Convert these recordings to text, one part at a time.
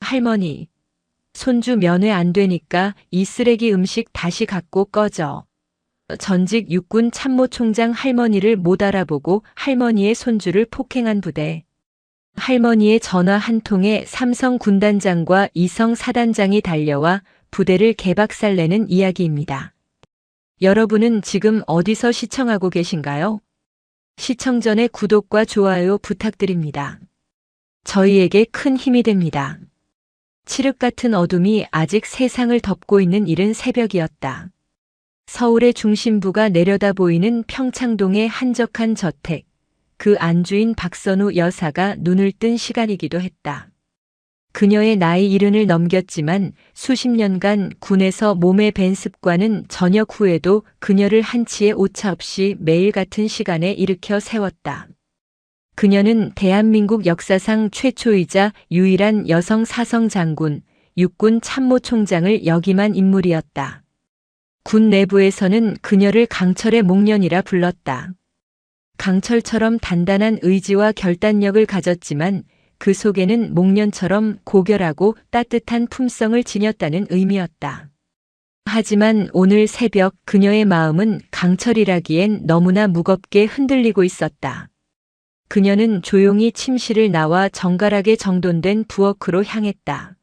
할머니, 손주 면회 안 되니까 이 쓰레기 음식 다시 갖고 꺼져. 전직 육군 참모총장 할머니를 못 알아보고 할머니의 손주를 폭행한 부대. 할머니의 전화 한 통에 삼성 군단장과 이성 사단장이 달려와 부대를 개박살내는 이야기입니다. 여러분은 지금 어디서 시청하고 계신가요? 시청 전에 구독과 좋아요 부탁드립니다. 저희에게 큰 힘이 됩니다. 칠흑 같은 어둠이 아직 세상을 덮고 있는 이른 새벽이었다. 서울의 중심부가 내려다 보이는 평창동의 한적한 저택, 그 안주인 박선우 여사가 눈을 뜬 시간이기도 했다. 그녀의 나이 70을 넘겼지만 수십 년간 군에서 몸에 밴 습관은 저녁 후에도 그녀를 한치의 오차 없이 매일 같은 시간에 일으켜 세웠다. 그녀는 대한민국 역사상 최초이자 유일한 여성 사성 장군, 육군 참모총장을 역임한 인물이었다. 군 내부에서는 그녀를 강철의 목련이라 불렀다. 강철처럼 단단한 의지와 결단력을 가졌지만 그 속에는 목련처럼 고결하고 따뜻한 품성을 지녔다는 의미였다. 하지만 오늘 새벽 그녀의 마음은 강철이라기엔 너무나 무겁게 흔들리고 있었다. 그녀는 조용히 침실을 나와 정갈하게 정돈된 부엌으로 향했다.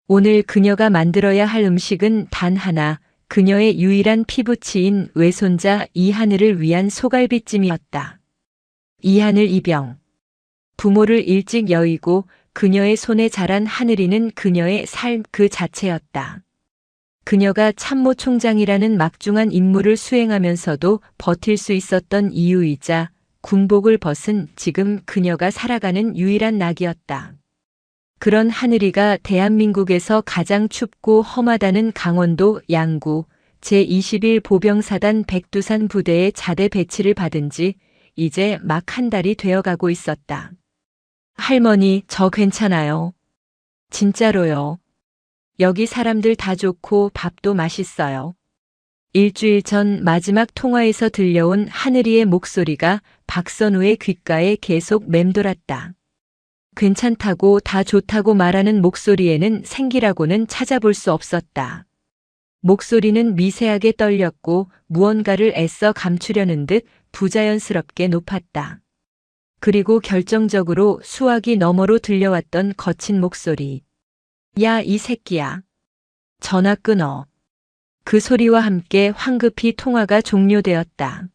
오늘 그녀가 만들어야 할 음식은 단 하나, 그녀의 유일한 피부치인 외손자 이하늘을 위한 소갈비찜이었다. 이하늘 이병. 부모를 일찍 여의고 그녀의 손에 자란 하늘이는 그녀의 삶 그 자체였다. 그녀가 참모총장이라는 막중한 임무를 수행하면서도 버틸 수 있었던 이유이자 군복을 벗은 지금 그녀가 살아가는 유일한 낙이었다. 그런 하늘이가 대한민국에서 가장 춥고 험하다는 강원도 양구 제21 보병사단 백두산 부대의 자대 배치를 받은 지 이제 막 한 달이 되어가고 있었다. 할머니, 저 괜찮아요. 진짜로요. 여기 사람들 다 좋고 밥도 맛있어요. 일주일 전 마지막 통화에서 들려온 하늘이의 목소리가 박선우의 귓가에 계속 맴돌았다. 괜찮다고 다 좋다고 말하는 목소리에는 생기라고는 찾아볼 수 없었다. 목소리는 미세하게 떨렸고 무언가를 애써 감추려는 듯 부자연스럽게 높았다. 그리고 결정적으로 수화기 너머로 들려왔던 거친 목소리. 야, 이 새끼야. 전화 끊어. 그 소리와 함께 황급히 통화가 종료되었다.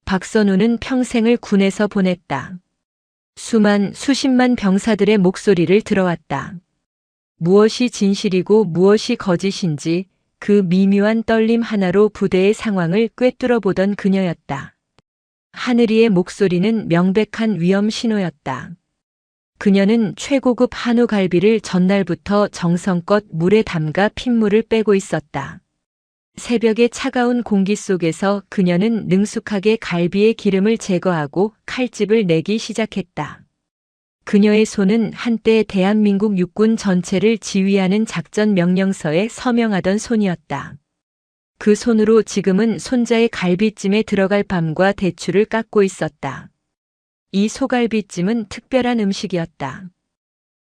박선우는 평생을 군에서 보냈다. 수십만 병사들의 목소리를 들어왔다. 무엇이 진실이고 무엇이 거짓인지 그 미묘한 떨림 하나로 부대의 상황을 꿰뚫어 보던 그녀였다. 하늘이의 목소리는 명백한 위험 신호였다. 그녀는 최고급 한우 갈비를 전날부터 정성껏 물에 담가 핏물을 빼고 있었다. 새벽의 차가운 공기 속에서 그녀는 능숙하게 갈비의 기름을 제거하고 칼집을 내기 시작했다. 그녀의 손은 한때 대한민국 육군 전체를 지휘하는 작전 명령서에 서명하던 손이었다. 그 손으로 지금은 손자의 갈비찜에 들어갈 밤과 대추를 깎고 있었다. 이 소갈비찜은 특별한 음식이었다.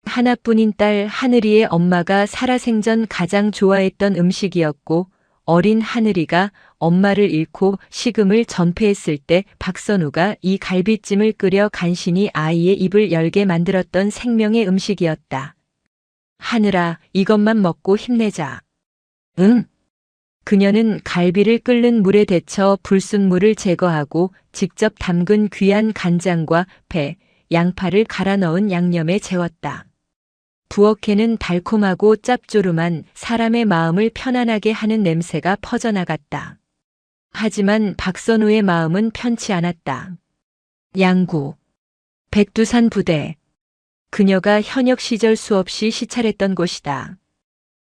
하나뿐인 딸 하늘이의 엄마가 살아생전 가장 좋아했던 음식이었고 어린 하늘이가 엄마를 잃고 식음을 전폐했을 때 박선우가 이 갈비찜을 끓여 간신히 아이의 입을 열게 만들었던 생명의 음식이었다. 하늘아, 이것만 먹고 힘내자. 응. 그녀는 갈비를 끓는 물에 데쳐 불순물을 제거하고 직접 담근 귀한 간장과 배, 양파를 갈아 넣은 양념에 재웠다. 부엌에는 달콤하고 짭조름한 사람의 마음을 편안하게 하는 냄새가 퍼져나갔다. 하지만 박선우의 마음은 편치 않았다. 양구, 백두산 부대. 그녀가 현역 시절 수없이 시찰했던 곳이다.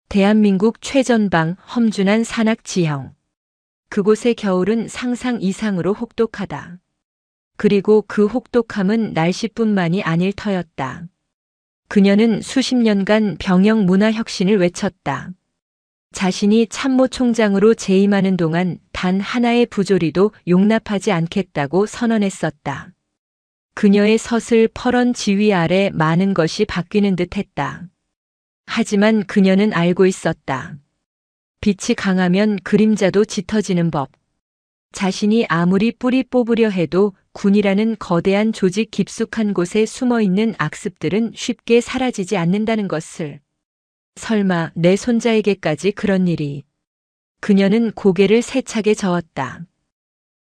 대한민국 최전방 험준한 산악 지형. 그곳의 겨울은 상상 이상으로 혹독하다. 그리고 그 혹독함은 날씨뿐만이 아닐 터였다. 그녀는 수십 년간 병영 문화 혁신을 외쳤다. 자신이 참모총장으로 재임하는 동안 단 하나의 부조리도 용납하지 않겠다고 선언했었다. 그녀의 서슬 퍼런 지휘 아래 많은 것이 바뀌는 듯 했다. 하지만 그녀는 알고 있었다. 빛이 강하면 그림자도 짙어지는 법. 자신이 아무리 뿌리 뽑으려 해도 군이라는 거대한 조직 깊숙한 곳에 숨어있는 악습들은 쉽게 사라지지 않는다는 것을. 설마 내 손자에게까지 그런 일이. 그녀는 고개를 세차게 저었다.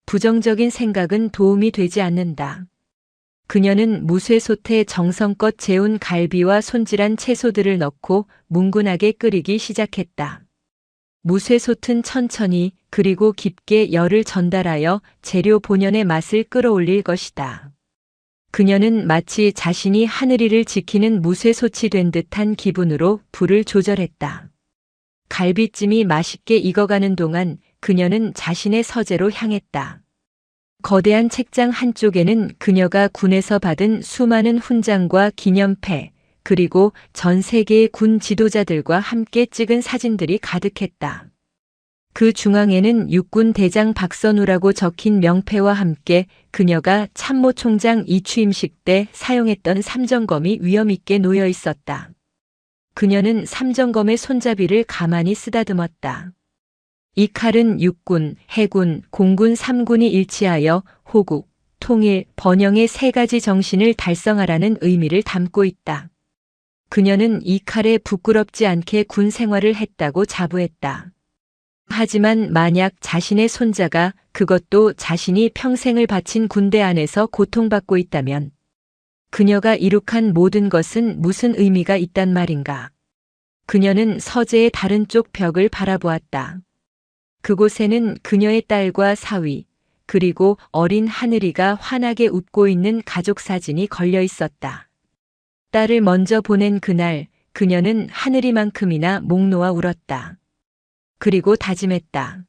부정적인 생각은 도움이 되지 않는다. 그녀는 무쇠솥에 정성껏 재운 갈비와 손질한 채소들을 넣고 뭉근하게 끓이기 시작했다. 무쇠솥은 천천히 그리고 깊게 열을 전달하여 재료 본연의 맛을 끌어올릴 것이다. 그녀는 마치 자신이 하늘이를 지키는 무쇠솥이 된 듯한 기분으로 불을 조절했다. 갈비찜이 맛있게 익어가는 동안 그녀는 자신의 서재로 향했다. 거대한 책장 한쪽에는 그녀가 군에서 받은 수많은 훈장과 기념패, 그리고 전 세계의 군 지도자들과 함께 찍은 사진들이 가득했다. 그 중앙에는 육군 대장 박선우라고 적힌 명패와 함께 그녀가 참모총장 이취임식 때 사용했던 삼정검이 위엄있게 놓여 있었다. 그녀는 삼정검의 손잡이를 가만히 쓰다듬었다. 이 칼은 육군, 해군, 공군 3군이 일치하여 호국, 통일, 번영의 세 가지 정신을 달성하라는 의미를 담고 있다. 그녀는 이 칼에 부끄럽지 않게 군 생활을 했다고 자부했다. 하지만 만약 자신의 손자가 그것도 자신이 평생을 바친 군대 안에서 고통받고 있다면 그녀가 이룩한 모든 것은 무슨 의미가 있단 말인가. 그녀는 서재의 다른 쪽 벽을 바라보았다. 그곳에는 그녀의 딸과 사위, 그리고 어린 하늘이가 환하게 웃고 있는 가족 사진이 걸려 있었다. 딸을 먼저 보낸 그날, 그녀는 하늘이만큼이나 목 놓아 울었다. 그리고 다짐했다.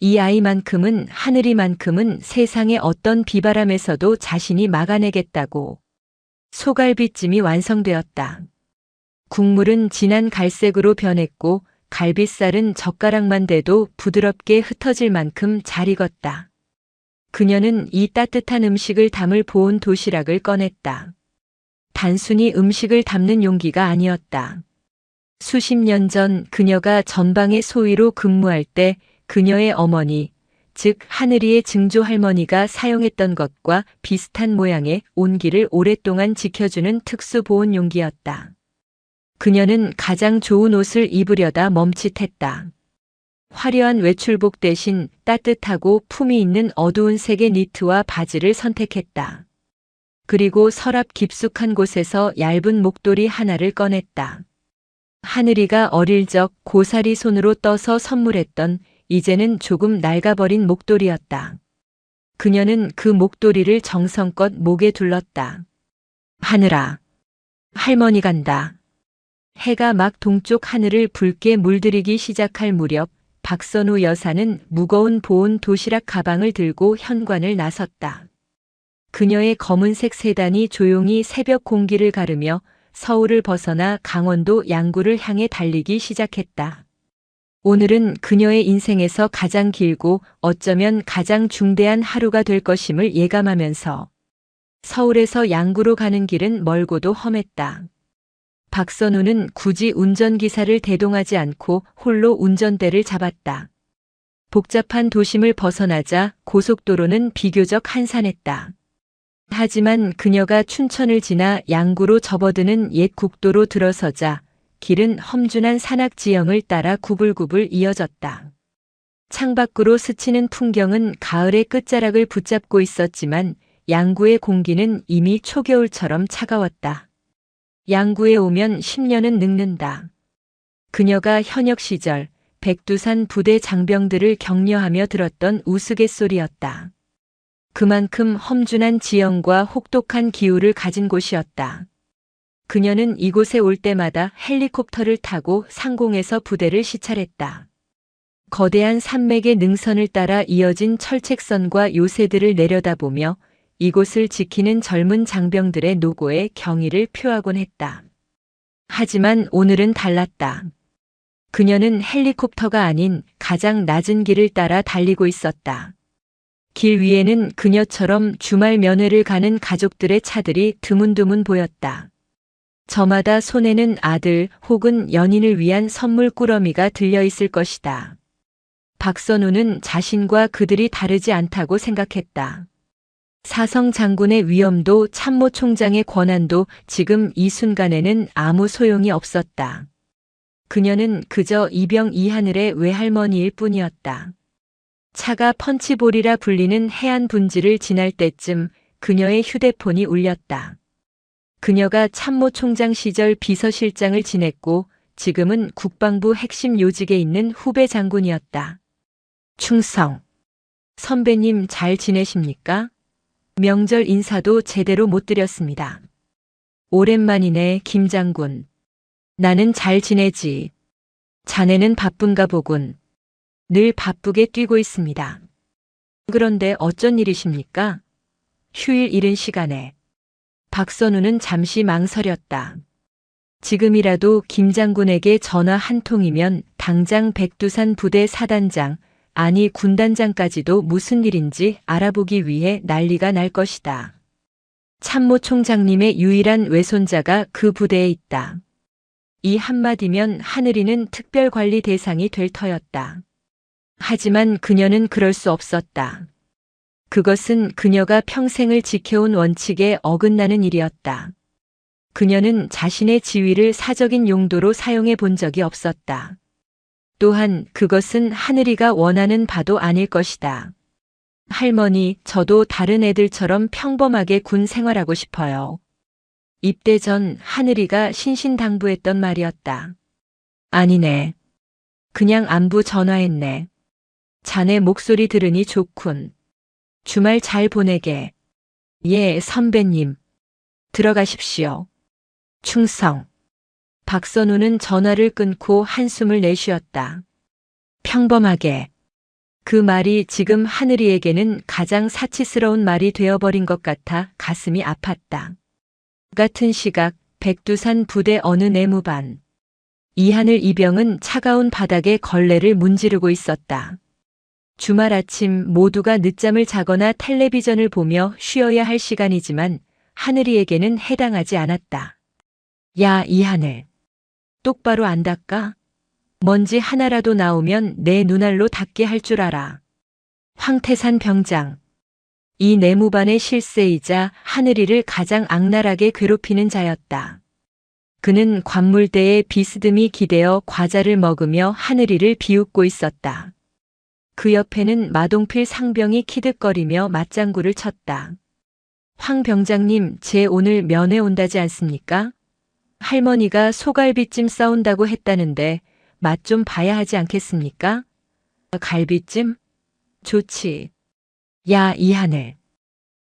이 아이만큼은 하늘이만큼은 세상의 어떤 비바람에서도 자신이 막아내겠다고. 소갈비찜이 완성되었다. 국물은 진한 갈색으로 변했고 갈비살은 젓가락만 대도 부드럽게 흩어질 만큼 잘 익었다. 그녀는 이 따뜻한 음식을 담을 보온 도시락을 꺼냈다. 단순히 음식을 담는 용기가 아니었다. 수십 년 전 그녀가 전방의 소위로 근무할 때 그녀의 어머니, 즉 하늘이의 증조 할머니가 사용했던 것과 비슷한 모양의 온기를 오랫동안 지켜주는 특수 보온 용기였다. 그녀는 가장 좋은 옷을 입으려다 멈칫했다. 화려한 외출복 대신 따뜻하고 품위 있는 어두운 색의 니트와 바지를 선택했다. 그리고 서랍 깊숙한 곳에서 얇은 목도리 하나를 꺼냈다. 하늘이가 어릴 적 고사리 손으로 떠서 선물했던 이제는 조금 낡아버린 목도리였다. 그녀는 그 목도리를 정성껏 목에 둘렀다. 하늘아, 할머니 간다. 해가 막 동쪽 하늘을 붉게 물들이기 시작할 무렵 박선우 여사는 무거운 보온 도시락 가방을 들고 현관을 나섰다. 그녀의 검은색 세단이 조용히 새벽 공기를 가르며 서울을 벗어나 강원도 양구를 향해 달리기 시작했다. 오늘은 그녀의 인생에서 가장 길고 어쩌면 가장 중대한 하루가 될 것임을 예감하면서 서울에서 양구로 가는 길은 멀고도 험했다. 박선우는 굳이 운전기사를 대동하지 않고 홀로 운전대를 잡았다. 복잡한 도심을 벗어나자 고속도로는 비교적 한산했다. 하지만 그녀가 춘천을 지나 양구로 접어드는 옛 국도로 들어서자 길은 험준한 산악 지형을 따라 구불구불 이어졌다. 창밖으로 스치는 풍경은 가을의 끝자락을 붙잡고 있었지만 양구의 공기는 이미 초겨울처럼 차가웠다. 양구에 오면 10년은 늙는다. 그녀가 현역 시절 백두산 부대 장병들을 격려하며 들었던 우스갯소리였다. 그만큼 험준한 지형과 혹독한 기후를 가진 곳이었다. 그녀는 이곳에 올 때마다 헬리콥터를 타고 상공에서 부대를 시찰했다. 거대한 산맥의 능선을 따라 이어진 철책선과 요새들을 내려다보며 이곳을 지키는 젊은 장병들의 노고에 경의를 표하곤 했다. 하지만 오늘은 달랐다. 그녀는 헬리콥터가 아닌 가장 낮은 길을 따라 달리고 있었다. 길 위에는 그녀처럼 주말 면회를 가는 가족들의 차들이 드문드문 보였다. 저마다 손에는 아들 혹은 연인을 위한 선물 꾸러미가 들려 있을 것이다. 박선우는 자신과 그들이 다르지 않다고 생각했다. 사성 장군의 위엄도 참모 총장의 권한도 지금 이 순간에는 아무 소용이 없었다. 그녀는 그저 이병 이하늘의 외할머니일 뿐이었다. 차가 펀치볼이라 불리는 해안 분지를 지날 때쯤 그녀의 휴대폰이 울렸다. 그녀가 참모 총장 시절 비서실장을 지냈고 지금은 국방부 핵심 요직에 있는 후배 장군이었다. 충성. 선배님 잘 지내십니까? 명절 인사도 제대로 못 드렸습니다. 오랜만이네, 김 장군. 나는 잘 지내지. 자네는 바쁜가 보군. 늘 바쁘게 뛰고 있습니다. 그런데 어쩐 일이십니까? 휴일 이른 시간에. 박선우는 잠시 망설였다. 지금이라도 김 장군에게 전화 한 통이면 당장 백두산 부대 사단장, 아니 군단장까지도 무슨 일인지 알아보기 위해 난리가 날 것이다. 참모 총장님의 유일한 외손자가 그 부대에 있다. 이 한마디면 하늘이는 특별관리 대상이 될 터였다. 하지만 그녀는 그럴 수 없었다. 그것은 그녀가 평생을 지켜온 원칙에 어긋나는 일이었다. 그녀는 자신의 지위를 사적인 용도로 사용해 본 적이 없었다. 또한 그것은 하늘이가 원하는 바도 아닐 것이다. 할머니, 저도 다른 애들처럼 평범하게 군 생활하고 싶어요. 입대 전 하늘이가 신신당부했던 말이었다. 아니네. 그냥 안부 전화했네. 자네 목소리 들으니 좋군. 주말 잘 보내게. 예, 선배님. 들어가십시오. 충성. 박선우는 전화를 끊고 한숨을 내쉬었다. 평범하게. 그 말이 지금 하늘이에게는 가장 사치스러운 말이 되어버린 것 같아 가슴이 아팠다. 같은 시각 백두산 부대 어느 내무반. 이하늘 이병은 차가운 바닥에 걸레를 문지르고 있었다. 주말 아침 모두가 늦잠을 자거나 텔레비전을 보며 쉬어야 할 시간이지만 하늘이에게는 해당하지 않았다. 야, 이하늘. 똑바로 안 닦아? 먼지 하나라도 나오면 내 눈알로 닦게 할 줄 알아. 황태산 병장. 이 내무반의 실세이자 하늘이를 가장 악랄하게 괴롭히는 자였다. 그는 관물대에 비스듬히 기대어 과자를 먹으며 하늘이를 비웃고 있었다. 그 옆에는 마동필 상병이 키득거리며 맞장구를 쳤다. 황 병장님, 제 오늘 면회 온다지 않습니까? 할머니가 소갈비찜 싸온다고 했다는데 맛 좀 봐야 하지 않겠습니까? 갈비찜? 좋지. 야, 이하늘.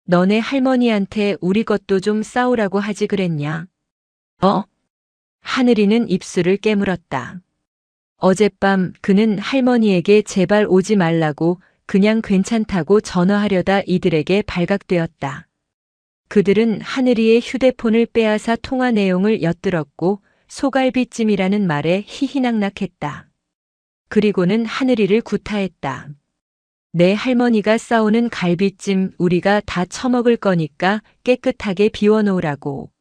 너네 할머니한테 우리 것도 좀 싸오라고 하지 그랬냐? 하늘이는 입술을 깨물었다. 어젯밤 그는 할머니에게 제발 오지 말라고 그냥 괜찮다고 전화하려다 이들에게 발각되었다. 그들은 하늘이의 휴대폰을 빼앗아 통화 내용을 엿들었고 소갈비찜이라는 말에 희희낙낙했다. 그리고는 하늘이를 구타했다. 내 할머니가 싸오는 갈비찜 우리가 다 처먹을 거니까 깨끗하게 비워놓으라고.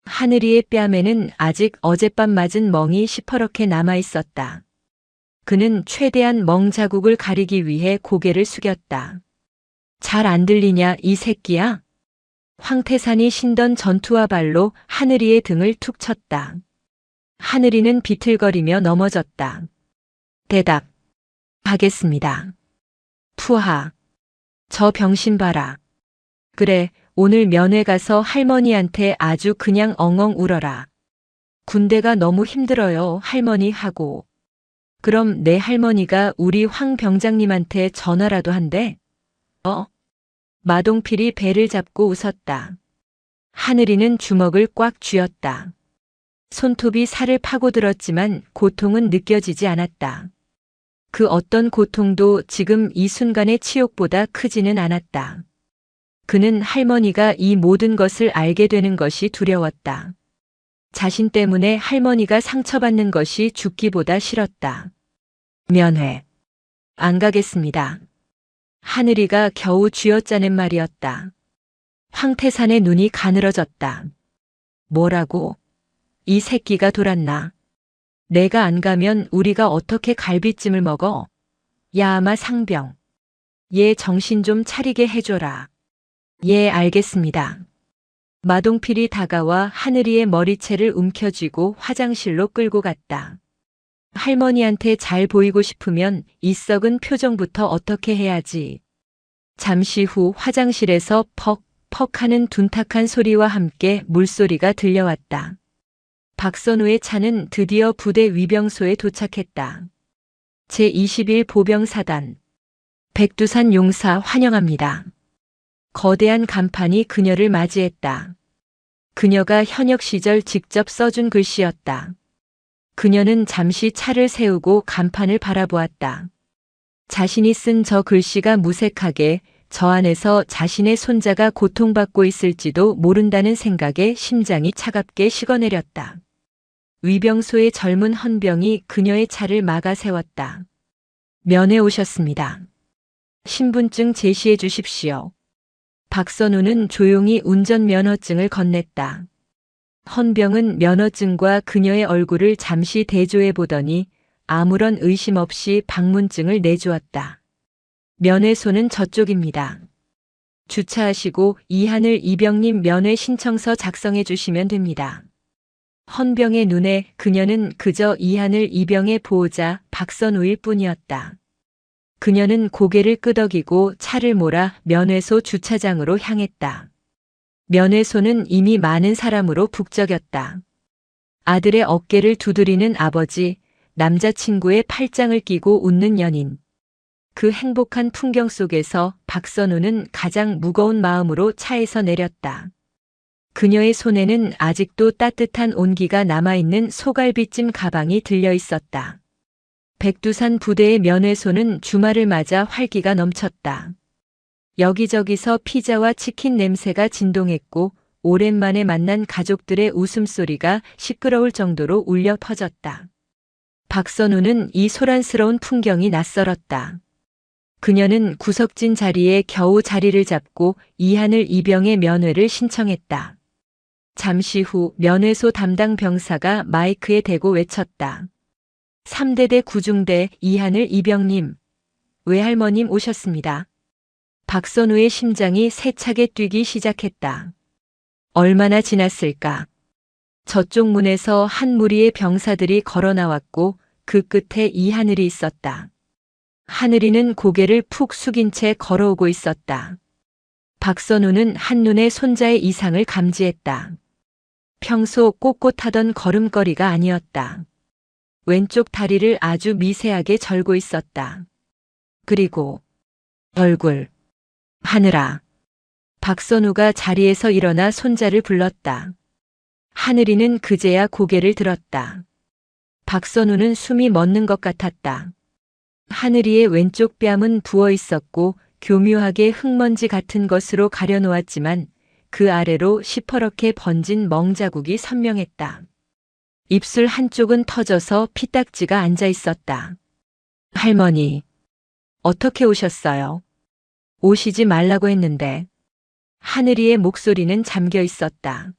하늘이의 뺨에는 아직 어젯밤 맞은 멍이 시퍼렇게 남아있었다. 그는 최대한 멍 자국을 가리기 위해 고개를 숙였다. 잘 안 들리냐, 이 새끼야? 황태산이 신던 전투화 발로 하늘이의 등을 툭 쳤다. 하늘이는 비틀거리며 넘어졌다. 대답. 하겠습니다. 푸하. 저 병신 봐라. 그래, 오늘 면회 가서 할머니한테 아주 그냥 엉엉 울어라. 군대가 너무 힘들어요, 할머니 하고. 그럼 내 할머니가 우리 황 병장님한테 전화라도 한대? 마동필이 배를 잡고 웃었다. 하늘이는 주먹을 꽉 쥐었다. 손톱이 살을 파고들었지만 고통은 느껴지지 않았다. 그 어떤 고통도 지금 이 순간의 치욕보다 크지는 않았다. 그는 할머니가 이 모든 것을 알게 되는 것이 두려웠다. 자신 때문에 할머니가 상처받는 것이 죽기보다 싫었다. 면회. 안 가겠습니다. 하늘이가 겨우 쥐어짜낸 말이었다. 황태산의 눈이 가늘어졌다. 뭐라고? 이 새끼가 돌았나. 내가 안 가면 우리가 어떻게 갈비찜을 먹어? 야, 아마 상병. 얘 정신 좀 차리게 해줘라. 예, 알겠습니다. 마동필이 다가와 하늘이의 머리채를 움켜쥐고 화장실로 끌고 갔다. 할머니한테 잘 보이고 싶으면 이 썩은 표정부터 어떻게 해야지. 잠시 후 화장실에서 퍽퍽 하는 둔탁한 소리와 함께 물소리가 들려왔다. 박선우의 차는 드디어 부대 위병소에 도착했다. 제21 보병사단. 백두산 용사 환영합니다. 거대한 간판이 그녀를 맞이했다. 그녀가 현역 시절 직접 써준 글씨였다. 그녀는 잠시 차를 세우고 간판을 바라보았다. 자신이 쓴 저 글씨가 무색하게 저 안에서 자신의 손자가 고통받고 있을지도 모른다는 생각에 심장이 차갑게 식어내렸다. 위병소의 젊은 헌병이 그녀의 차를 막아 세웠다. 면회 오셨습니다. 신분증 제시해 주십시오. 박선우는 조용히 운전면허증을 건넸다. 헌병은 면허증과 그녀의 얼굴을 잠시 대조해 보더니 아무런 의심 없이 방문증을 내주었다. 면회소는 저쪽입니다. 주차하시고 이하늘 이병님 면회 신청서 작성해 주시면 됩니다. 헌병의 눈에 그녀는 그저 이하늘 이병의 보호자 박선우일 뿐이었다. 그녀는 고개를 끄덕이고 차를 몰아 면회소 주차장으로 향했다. 면회소는 이미 많은 사람으로 북적였다. 아들의 어깨를 두드리는 아버지, 남자친구의 팔짱을 끼고 웃는 연인. 그 행복한 풍경 속에서 박선우는 가장 무거운 마음으로 차에서 내렸다. 그녀의 손에는 아직도 따뜻한 온기가 남아있는 소갈비찜 가방이 들려 있었다. 백두산 부대의 면회소는 주말을 맞아 활기가 넘쳤다. 여기저기서 피자와 치킨 냄새가 진동했고 오랜만에 만난 가족들의 웃음소리가 시끄러울 정도로 울려 퍼졌다. 박선우는 이 소란스러운 풍경이 낯설었다. 그녀는 구석진 자리에 겨우 자리를 잡고 이하늘 이병의 면회를 신청했다. 잠시 후 면회소 담당 병사가 마이크에 대고 외쳤다. 3대대 구중대 이하늘 이병님, 외할머님 오셨습니다. 박선우의 심장이 세차게 뛰기 시작했다. 얼마나 지났을까? 저쪽 문에서 한 무리의 병사들이 걸어 나왔고 그 끝에 이하늘이 있었다. 하늘이는 고개를 푹 숙인 채 걸어오고 있었다. 박선우는 한눈에 손자의 이상을 감지했다. 평소 꼿꼿하던 걸음걸이가 아니었다. 왼쪽 다리를 아주 미세하게 절고 있었다. 그리고 얼굴. 하늘아. 박선우가 자리에서 일어나 손자를 불렀다. 하늘이는 그제야 고개를 들었다. 박선우는 숨이 멎는 것 같았다. 하늘이의 왼쪽 뺨은 부어 있었고 교묘하게 흙먼지 같은 것으로 가려놓았지만 그 아래로 시퍼렇게 번진 멍자국이 선명했다. 입술 한쪽은 터져서 피딱지가 앉아 있었다. 할머니, 어떻게 오셨어요? 오시지 말라고 했는데. 하늘이의 목소리는 잠겨 있었다.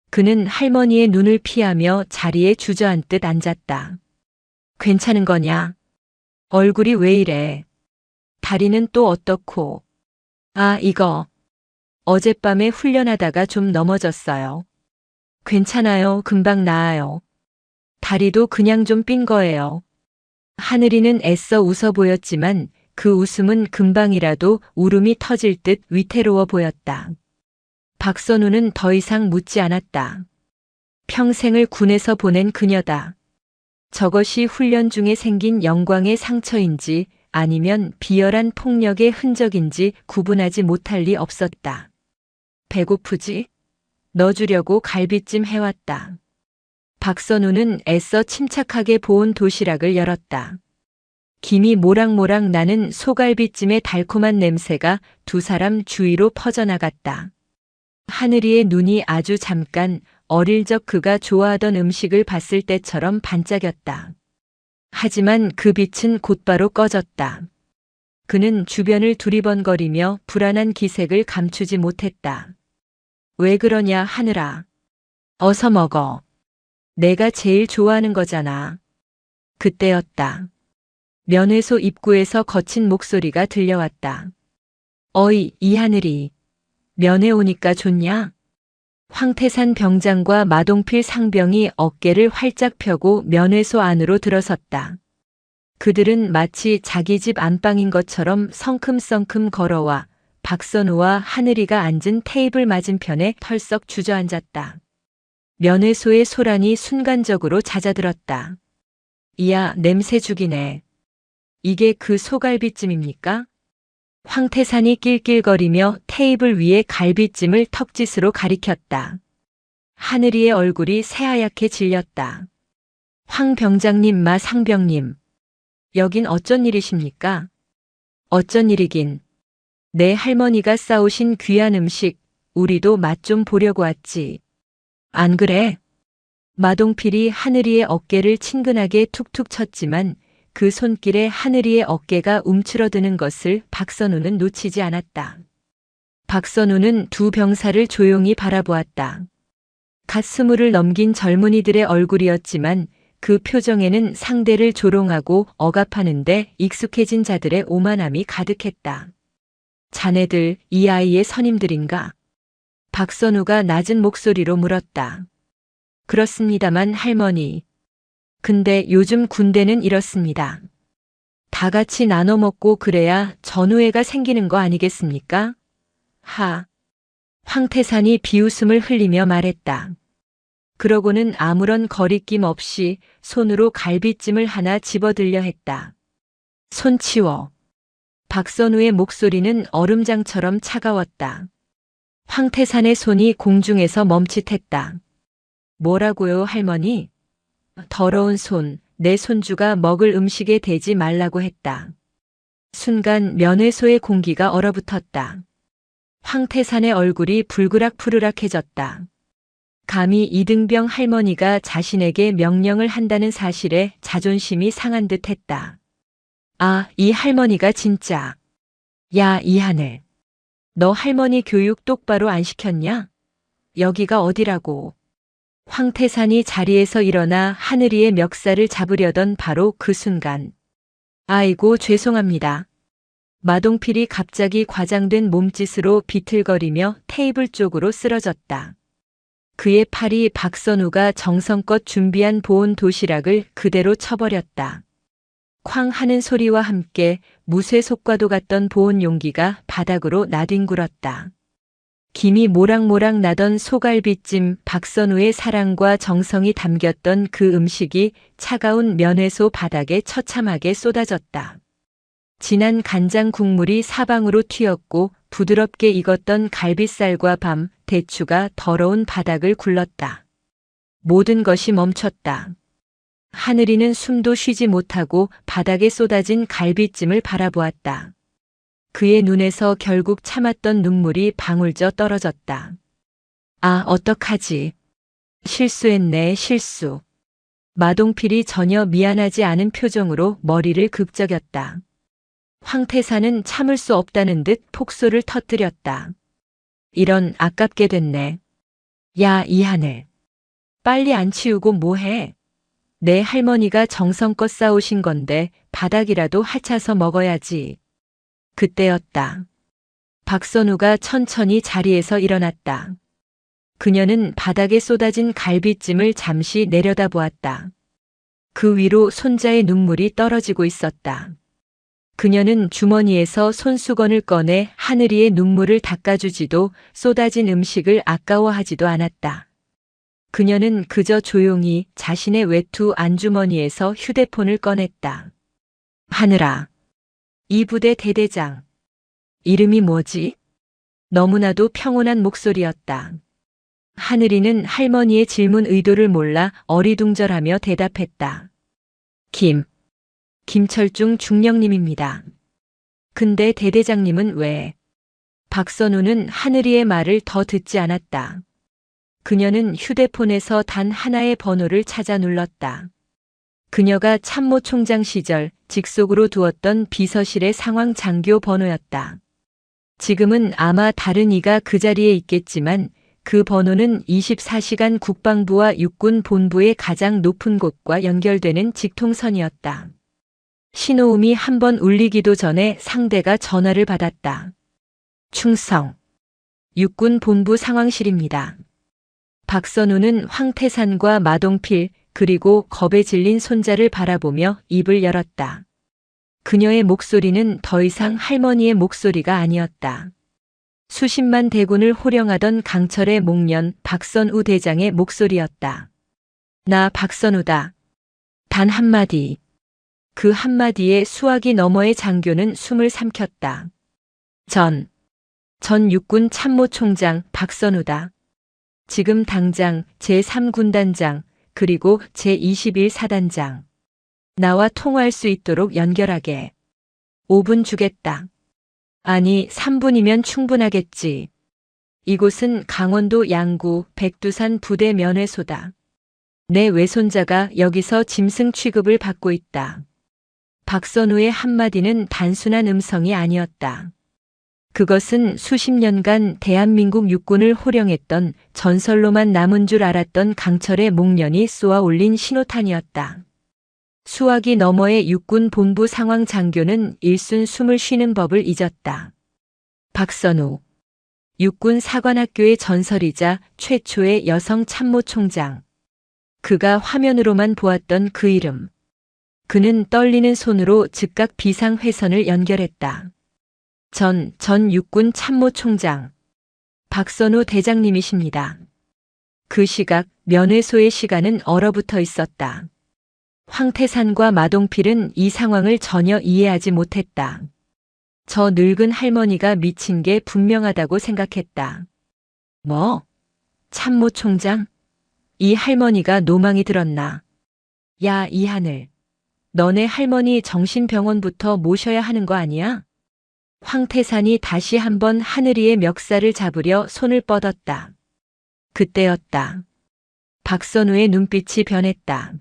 그는 할머니의 눈을 피하며 자리에 주저앉듯 앉았다. 괜찮은 거냐? 얼굴이 왜 이래? 다리는 또 어떻고? 아, 이거. 어젯밤에 훈련하다가 좀 넘어졌어요. 괜찮아요. 금방 나아요. 다리도 그냥 좀 삔 거예요. 하늘이는 애써 웃어 보였지만 그 웃음은 금방이라도 울음이 터질 듯 위태로워 보였다. 박선우는 더 이상 묻지 않았다. 평생을 군에서 보낸 그녀다. 저것이 훈련 중에 생긴 영광의 상처인지 아니면 비열한 폭력의 흔적인지 구분하지 못할 리 없었다. 배고프지? 넣어주려고 갈비찜 해왔다. 박선우는 애써 침착하게 보온 도시락을 열었다. 김이 모락모락 나는 소갈비찜의 달콤한 냄새가 두 사람 주위로 퍼져나갔다. 하늘이의 눈이 아주 잠깐 어릴 적 그가 좋아하던 음식을 봤을 때처럼 반짝였다. 하지만 그 빛은 곧바로 꺼졌다. 그는 주변을 두리번거리며 불안한 기색을 감추지 못했다. 왜 그러냐 하늘아. 어서 먹어. 내가 제일 좋아하는 거잖아. 그때였다. 면회소 입구에서 거친 목소리가 들려왔다. 어이, 이하늘이. 면회 오니까 좋냐? 황태산 병장과 마동필 상병이 어깨를 활짝 펴고 면회소 안으로 들어섰다. 그들은 마치 자기 집 안방인 것처럼 성큼성큼 걸어와 박선우와 하늘이가 앉은 테이블 맞은편에 털썩 주저앉았다. 면회소의 소란이 순간적으로 잦아들었다. 이야, 냄새 죽이네. 이게 그 소갈비찜입니까? 황태산이 낄낄거리며 테이블 위에 갈비찜을 턱짓으로 가리켰다. 하늘이의 얼굴이 새하얗게 질렸다. 황 병장님, 마 상병님. 여긴 어쩐 일이십니까? 어쩐 일이긴. 내 할머니가 싸오신 귀한 음식, 우리도 맛 좀 보려고 왔지. 안 그래? 마동필이 하늘이의 어깨를 친근하게 툭툭 쳤지만 그 손길에 하늘이의 어깨가 움츠러드는 것을 박선우는 놓치지 않았다. 박선우는 두 병사를 조용히 바라보았다. 갓 20을 넘긴 젊은이들의 얼굴이었지만 그 표정에는 상대를 조롱하고 억압하는데 익숙해진 자들의 오만함이 가득했다. 자네들 이 아이의 선임들인가? 박선우가 낮은 목소리로 물었다. 그렇습니다만 할머니. 근데 요즘 군대는 이렇습니다. 다 같이 나눠 먹고 그래야 전우애가 생기는 거 아니겠습니까? 황태산이 비웃음을 흘리며 말했다. 그러고는 아무런 거리낌 없이 손으로 갈비찜을 하나 집어들려 했다. 손 치워. 박선우의 목소리는 얼음장처럼 차가웠다. 황태산의 손이 공중에서 멈칫했다. 뭐라고요, 할머니? 더러운 손, 내 손주가 먹을 음식에 대지 말라고 했다. 순간 면회소의 공기가 얼어붙었다. 황태산의 얼굴이 불그락푸르락해졌다. 감히 이등병 할머니가 자신에게 명령을 한다는 사실에 자존심이 상한 듯 했다. 아, 이 할머니가 진짜. 야, 이하늘. 너 할머니 교육 똑바로 안 시켰냐? 여기가 어디라고. 황태산이 자리에서 일어나 하늘이의 멱살을 잡으려던 바로 그 순간. 아이고, 죄송합니다. 마동필이 갑자기 과장된 몸짓으로 비틀거리며 테이블 쪽으로 쓰러졌다. 그의 팔이 박선우가 정성껏 준비한 보온 도시락을 그대로 쳐버렸다. 쾅 하는 소리와 함께 무쇠 속과도 같던 보온 용기가 바닥으로 나뒹굴었다. 김이 모락모락 나던 소갈비찜, 박선우의 사랑과 정성이 담겼던 그 음식이 차가운 면회소 바닥에 처참하게 쏟아졌다. 진한 간장 국물이 사방으로 튀었고 부드럽게 익었던 갈비살과 밤, 대추가 더러운 바닥을 굴렀다. 모든 것이 멈췄다. 하늘이는 숨도 쉬지 못하고 바닥에 쏟아진 갈비찜을 바라보았다. 그의 눈에서 결국 참았던 눈물이 방울져 떨어졌다. 아, 어떡하지. 실수했네, 실수. 마동필이 전혀 미안하지 않은 표정으로 머리를 극적였다. 황태산은 참을 수 없다는 듯 폭소를 터뜨렸다. 이런, 아깝게 됐네. 야, 이하늘. 빨리 안 치우고 뭐해? 내 할머니가 정성껏 싸오신 건데 바닥이라도 핥아서 먹어야지. 그때였다. 박선우가 천천히 자리에서 일어났다. 그녀는 바닥에 쏟아진 갈비찜을 잠시 내려다보았다. 그 위로 손자의 눈물이 떨어지고 있었다. 그녀는 주머니에서 손수건을 꺼내 하늘이의 눈물을 닦아주지도 쏟아진 음식을 아까워하지도 않았다. 그녀는 그저 조용히 자신의 외투 안주머니에서 휴대폰을 꺼냈다. 하늘아. 이 부대 대대장. 이름이 뭐지? 너무나도 평온한 목소리였다. 하늘이는 할머니의 질문 의도를 몰라 어리둥절하며 대답했다. 김철중 중령님입니다. 근데 대대장님은 왜? 박선우는 하늘이의 말을 더 듣지 않았다. 그녀는 휴대폰에서 단 하나의 번호를 찾아 눌렀다. 그녀가 참모총장 시절 직속으로 두었던 비서실의 상황 장교 번호였다. 지금은 아마 다른 이가 그 자리에 있겠지만 그 번호는 24시간 국방부와 육군 본부의 가장 높은 곳과 연결되는 직통선이었다. 신호음이 한 번 울리기도 전에 상대가 전화를 받았다. 충성. 육군 본부 상황실입니다. 박선우는 황태산과 마동필 그리고 겁에 질린 손자를 바라보며 입을 열었다. 그녀의 목소리는 더 이상 할머니의 목소리가 아니었다. 수십만 대군을 호령하던 강철의 목련 박선우 대장의 목소리였다. 나 박선우다. 단 한마디. 그 한마디에 수화기 너머의 장교는 숨을 삼켰다. 전 육군 참모총장 박선우다. 지금 당장 제3군단장 그리고 제21사단장. 나와 통화할 수 있도록 연결하게. 5분 주겠다. 아니 3분이면 충분하겠지. 이곳은 강원도 양구 백두산 부대 면회소다. 내 외손자가 여기서 짐승 취급을 받고 있다. 박선우의 한마디는 단순한 음성이 아니었다. 그것은 수십 년간 대한민국 육군을 호령했던 전설로만 남은 줄 알았던 강철의 목련이 쏘아 올린 신호탄이었다. 수화기 너머의 육군 본부 상황 장교는 일순 숨을 쉬는 법을 잊었다. 박선우. 육군 사관학교의 전설이자 최초의 여성 참모총장. 그가 화면으로만 보았던 그 이름. 그는 떨리는 손으로 즉각 비상회선을 연결했다. 전 육군 참모총장. 박선우 대장님이십니다. 그 시각 면회소의 시간은 얼어붙어 있었다. 황태산과 마동필은 이 상황을 전혀 이해하지 못했다. 저 늙은 할머니가 미친 게 분명하다고 생각했다. 뭐? 참모총장? 이 할머니가 노망이 들었나? 야, 이하늘. 너네 할머니 정신병원부터 모셔야 하는 거 아니야? 황태산이 다시 한번 하늘이의 멱살을 잡으려 손을 뻗었다. 그때였다. 박선우의 눈빛이 변했다.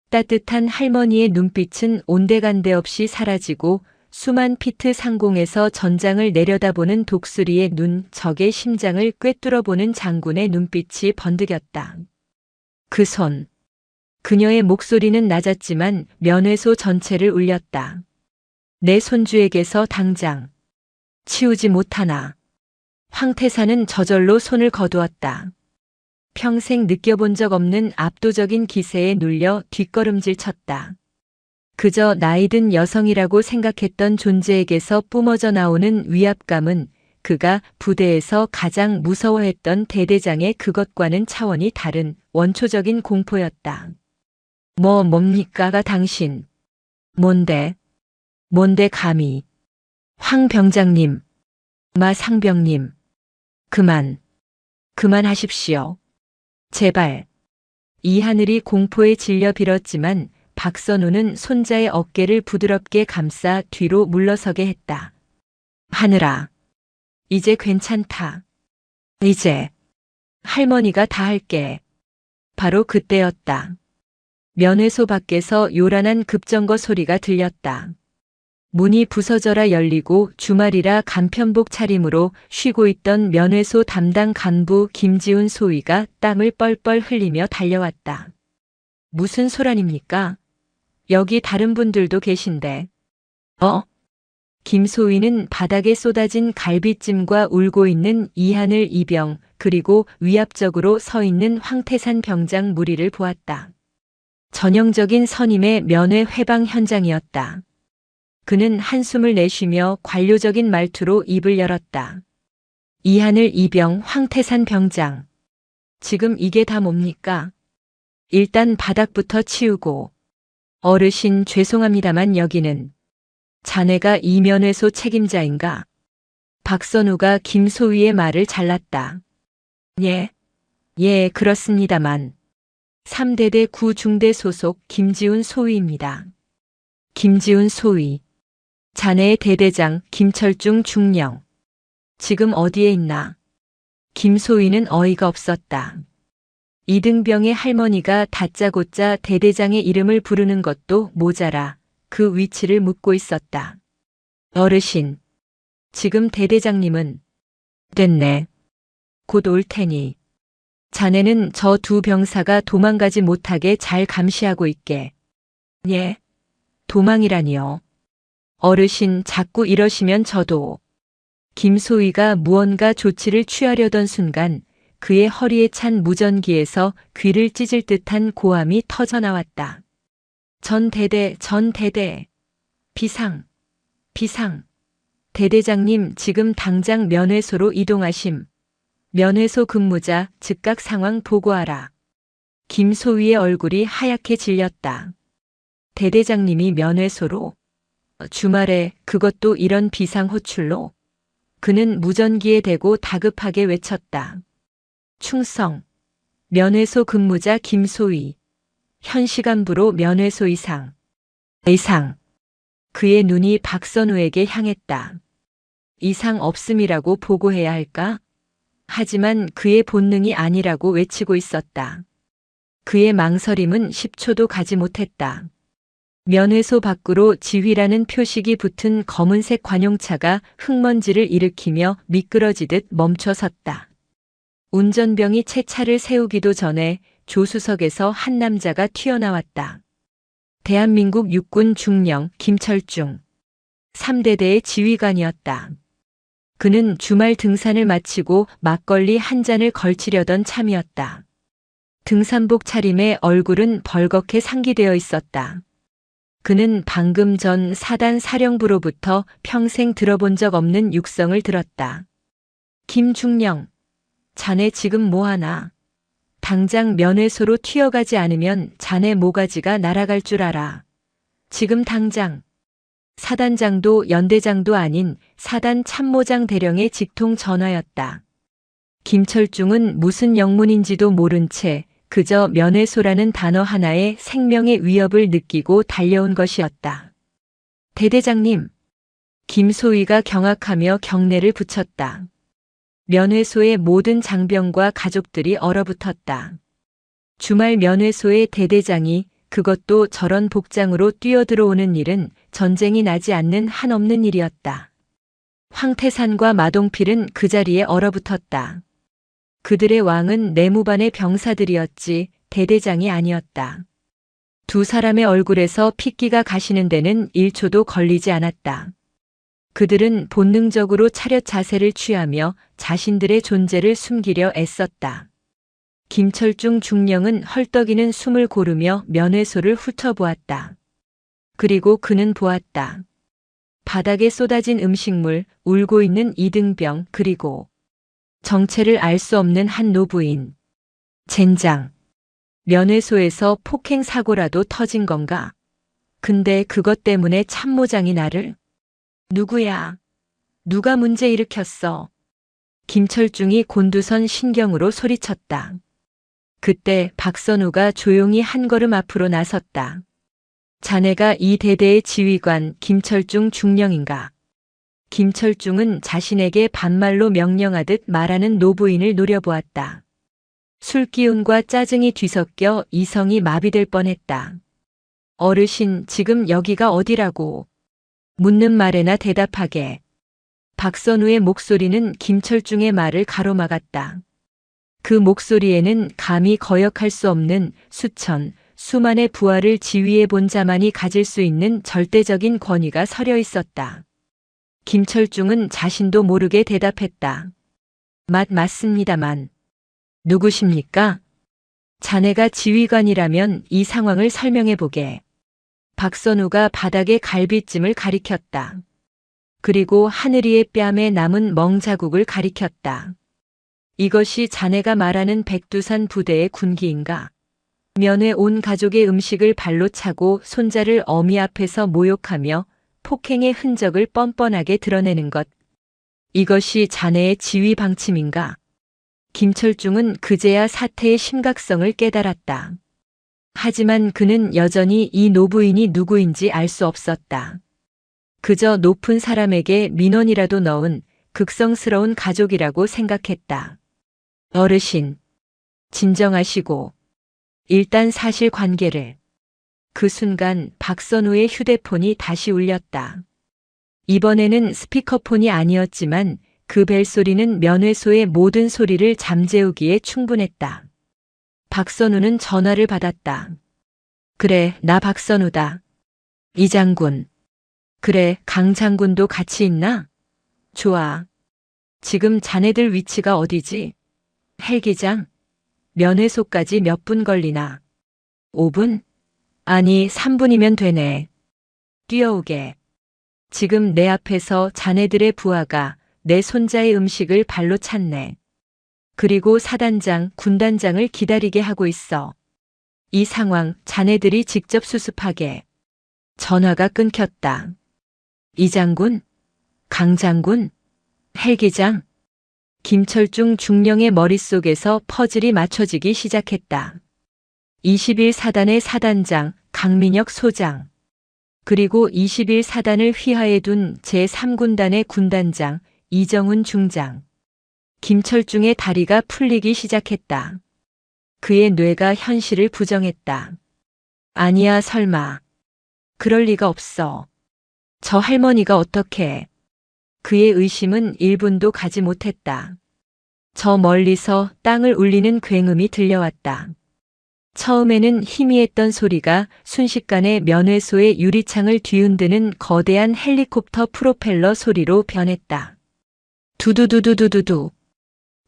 따뜻한 할머니의 눈빛은 온데간데 없이 사라지고 수만 피트 상공에서 전장을 내려다보는 독수리의 눈, 적의 심장을 꿰뚫어보는 장군의 눈빛이 번득였다. 그 손. 그녀의 목소리는 낮았지만 면회소 전체를 울렸다. 내 손주에게서 당장 치우지 못하나. 황태산은 저절로 손을 거두었다. 평생 느껴본 적 없는 압도적인 기세에 눌려 뒷걸음질 쳤다. 그저 나이든 여성이라고 생각했던 존재에게서 뿜어져 나오는 위압감은 그가 부대에서 가장 무서워했던 대대장의 그것과는 차원이 다른 원초적인 공포였다. 뭡니까가 당신. 뭔데 감히. 황 병장님. 마 상병님. 그만하십시오. 제발. 이하늘이 공포에 질려 빌었지만 박선우는 손자의 어깨를 부드럽게 감싸 뒤로 물러서게 했다. 하늘아. 이제 괜찮다. 이제. 할머니가 다 할게. 바로 그때였다. 면회소 밖에서 요란한 급정거 소리가 들렸다. 문이 부서져라 열리고 주말이라 간편복 차림으로 쉬고 있던 면회소 담당 간부 김지훈 소위가 땀을 뻘뻘 흘리며 달려왔다. 무슨 소란입니까? 여기 다른 분들도 계신데. 김소위는 바닥에 쏟아진 갈비찜과 울고 있는 이하늘 이병 그리고 위압적으로 서 있는 황태산 병장 무리를 보았다. 전형적인 선임의 면회 회방 현장이었다. 그는 한숨을 내쉬며 관료적인 말투로 입을 열었다. 이하늘 이병 황태산 병장. 지금 이게 다 뭡니까? 일단 바닥부터 치우고. 어르신 죄송합니다만 여기는. 자네가 이 면회소 책임자인가? 박선우가 김소위의 말을 잘랐다. 예, 그렇습니다만. 3대대 구중대 소속 김지훈 소위입니다. 김지훈 소위. 자네의 대대장 김철중 중령. 지금 어디에 있나? 김소위는 어이가 없었다. 이등병의 할머니가 다짜고짜 대대장의 이름을 부르는 것도 모자라 그 위치를 묻고 있었다. 어르신. 지금 대대장님은 됐네. 곧 올 테니 자네는 저 두 병사가 도망가지 못하게 잘 감시하고 있게. 예? 도망이라니요. 어르신 자꾸 이러시면 저도. 김소희가 무언가 조치를 취하려던 순간 그의 허리에 찬 무전기에서 귀를 찢을 듯한 고함이 터져나왔다. 전대대, 전대대. 비상, 비상. 대대장님 지금 당장 면회소로 이동하심. 면회소 근무자 즉각 상황 보고하라. 김소희의 얼굴이 하얗게 질렸다. 대대장님이 면회소로? 주말에 그것도 이런 비상호출로? 그는 무전기에 대고 다급하게 외쳤다. 충성. 면회소 근무자 김소희. 현 시간부로 면회소 이상. 이상. 그의 눈이 박선우에게 향했다. 이상 없음이라고 보고해야 할까? 하지만 그의 본능이 아니라고 외치고 있었다. 그의 망설임은 10초도 가지 못했다. 면회소 밖으로 지휘라는 표식이 붙은 검은색 관용차가 흙먼지를 일으키며 미끄러지듯 멈춰 섰다. 운전병이 채 차를 세우기도 전에 조수석에서 한 남자가 튀어나왔다. 대한민국 육군 중령 김철중. 3대대의 지휘관이었다. 그는 주말 등산을 마치고 막걸리 한 잔을 걸치려던 참이었다. 등산복 차림에 얼굴은 벌겋게 상기되어 있었다. 그는 방금 전 사단 사령부로부터 평생 들어본 적 없는 육성을 들었다. 김중령, 자네 지금 뭐하나? 당장 면회소로 튀어가지 않으면 자네 모가지가 날아갈 줄 알아. 지금 당장. 사단장도 연대장도 아닌 사단 참모장 대령의 직통 전화였다. 김철중은 무슨 영문인지도 모른 채 그저 면회소라는 단어 하나에 생명의 위협을 느끼고 달려온 것이었다. 대대장님. 김소희가 경악하며 경례를 붙였다. 면회소의 모든 장병과 가족들이 얼어붙었다. 주말 면회소의 대대장이 그것도 저런 복장으로 뛰어들어오는 일은 전쟁이 나지 않는 한없는 일이었다. 황태산과 마동필은 그 자리에 얼어붙었다. 그들의 왕은 내무반의 병사들이었지 대대장이 아니었다. 두 사람의 얼굴에서 핏기가 가시는 데는 1초도 걸리지 않았다. 그들은 본능적으로 차렷 자세를 취하며 자신들의 존재를 숨기려 애썼다. 김철중 중령은 헐떡이는 숨을 고르며 면회소를 훑어보았다. 그리고 그는 보았다. 바닥에 쏟아진 음식물, 울고 있는 이등병, 그리고 정체를 알 수 없는 한 노부인. 젠장. 면회소에서 폭행 사고라도 터진 건가? 근데 그것 때문에 참모장이 나를? 누구야? 누가 문제 일으켰어? 김철중이 곤두선 신경으로 소리쳤다. 그때 박선우가 조용히 한 걸음 앞으로 나섰다. 자네가 이 대대의 지휘관 김철중 중령인가? 김철중은 자신에게 반말로 명령하듯 말하는 노부인을 노려보았다. 술기운과 짜증이 뒤섞여 이성이 마비될 뻔했다. 어르신, 지금 여기가 어디라고? 묻는 말에나 대답하게. 박선우의 목소리는 김철중의 말을 가로막았다. 그 목소리에는 감히 거역할 수 없는 수만의 부하를 지휘해 본 자만이 가질 수 있는 절대적인 권위가 서려 있었다. 김철중은 자신도 모르게 대답했다. 맞습니다만. 누구십니까? 자네가 지휘관이라면 이 상황을 설명해 보게. 박선우가 바닥에 갈비찜을 가리켰다. 그리고 하늘 위의 뺨에 남은 멍자국을 가리켰다. 이것이 자네가 말하는 백두산 부대의 군기인가? 면회 온 가족의 음식을 발로 차고 손자를 어미 앞에서 모욕하며 폭행의 흔적을 뻔뻔하게 드러내는 것. 이것이 자네의 지휘 방침인가? 김철중은 그제야 사태의 심각성을 깨달았다. 하지만 그는 여전히 이 노부인이 누구인지 알 수 없었다. 그저 높은 사람에게 민원이라도 넣은 극성스러운 가족이라고 생각했다. 어르신, 진정하시고 일단 사실관계를. 그 순간 박선우의 휴대폰이 다시 울렸다. 이번에는 스피커폰이 아니었지만 그 벨소리는 면회소의 모든 소리를 잠재우기에 충분했다. 박선우는 전화를 받았다. 그래, 나 박선우다. 이 장군. 그래, 강 장군도 같이 있나? 좋아. 지금 자네들 위치가 어디지? 헬기장? 면회소까지 몇 분 걸리나? 5분? 아니, 3분이면 되네. 뛰어오게. 지금 내 앞에서 자네들의 부하가 내 손자의 음식을 발로 찼네. 그리고 사단장, 군단장을 기다리게 하고 있어. 이 상황 자네들이 직접 수습하게. 전화가 끊겼다. 이 장군? 강 장군? 헬기장? 김철중 중령의 머릿속에서 퍼즐이 맞춰지기 시작했다. 21사단의 사단장 강민혁 소장, 그리고 21사단을 휘하에 둔 제3군단의 군단장 이정훈 중장. 김철중의 다리가 풀리기 시작했다. 그의 뇌가 현실을 부정했다. 아니야, 설마. 그럴 리가 없어. 저 할머니가 어떻게. 그의 의심은 1분도 가지 못했다. 저 멀리서 땅을 울리는 굉음이 들려왔다. 처음에는 희미했던 소리가 순식간에 면회소의 유리창을 뒤흔드는 거대한 헬리콥터 프로펠러 소리로 변했다. 두두두두두두두.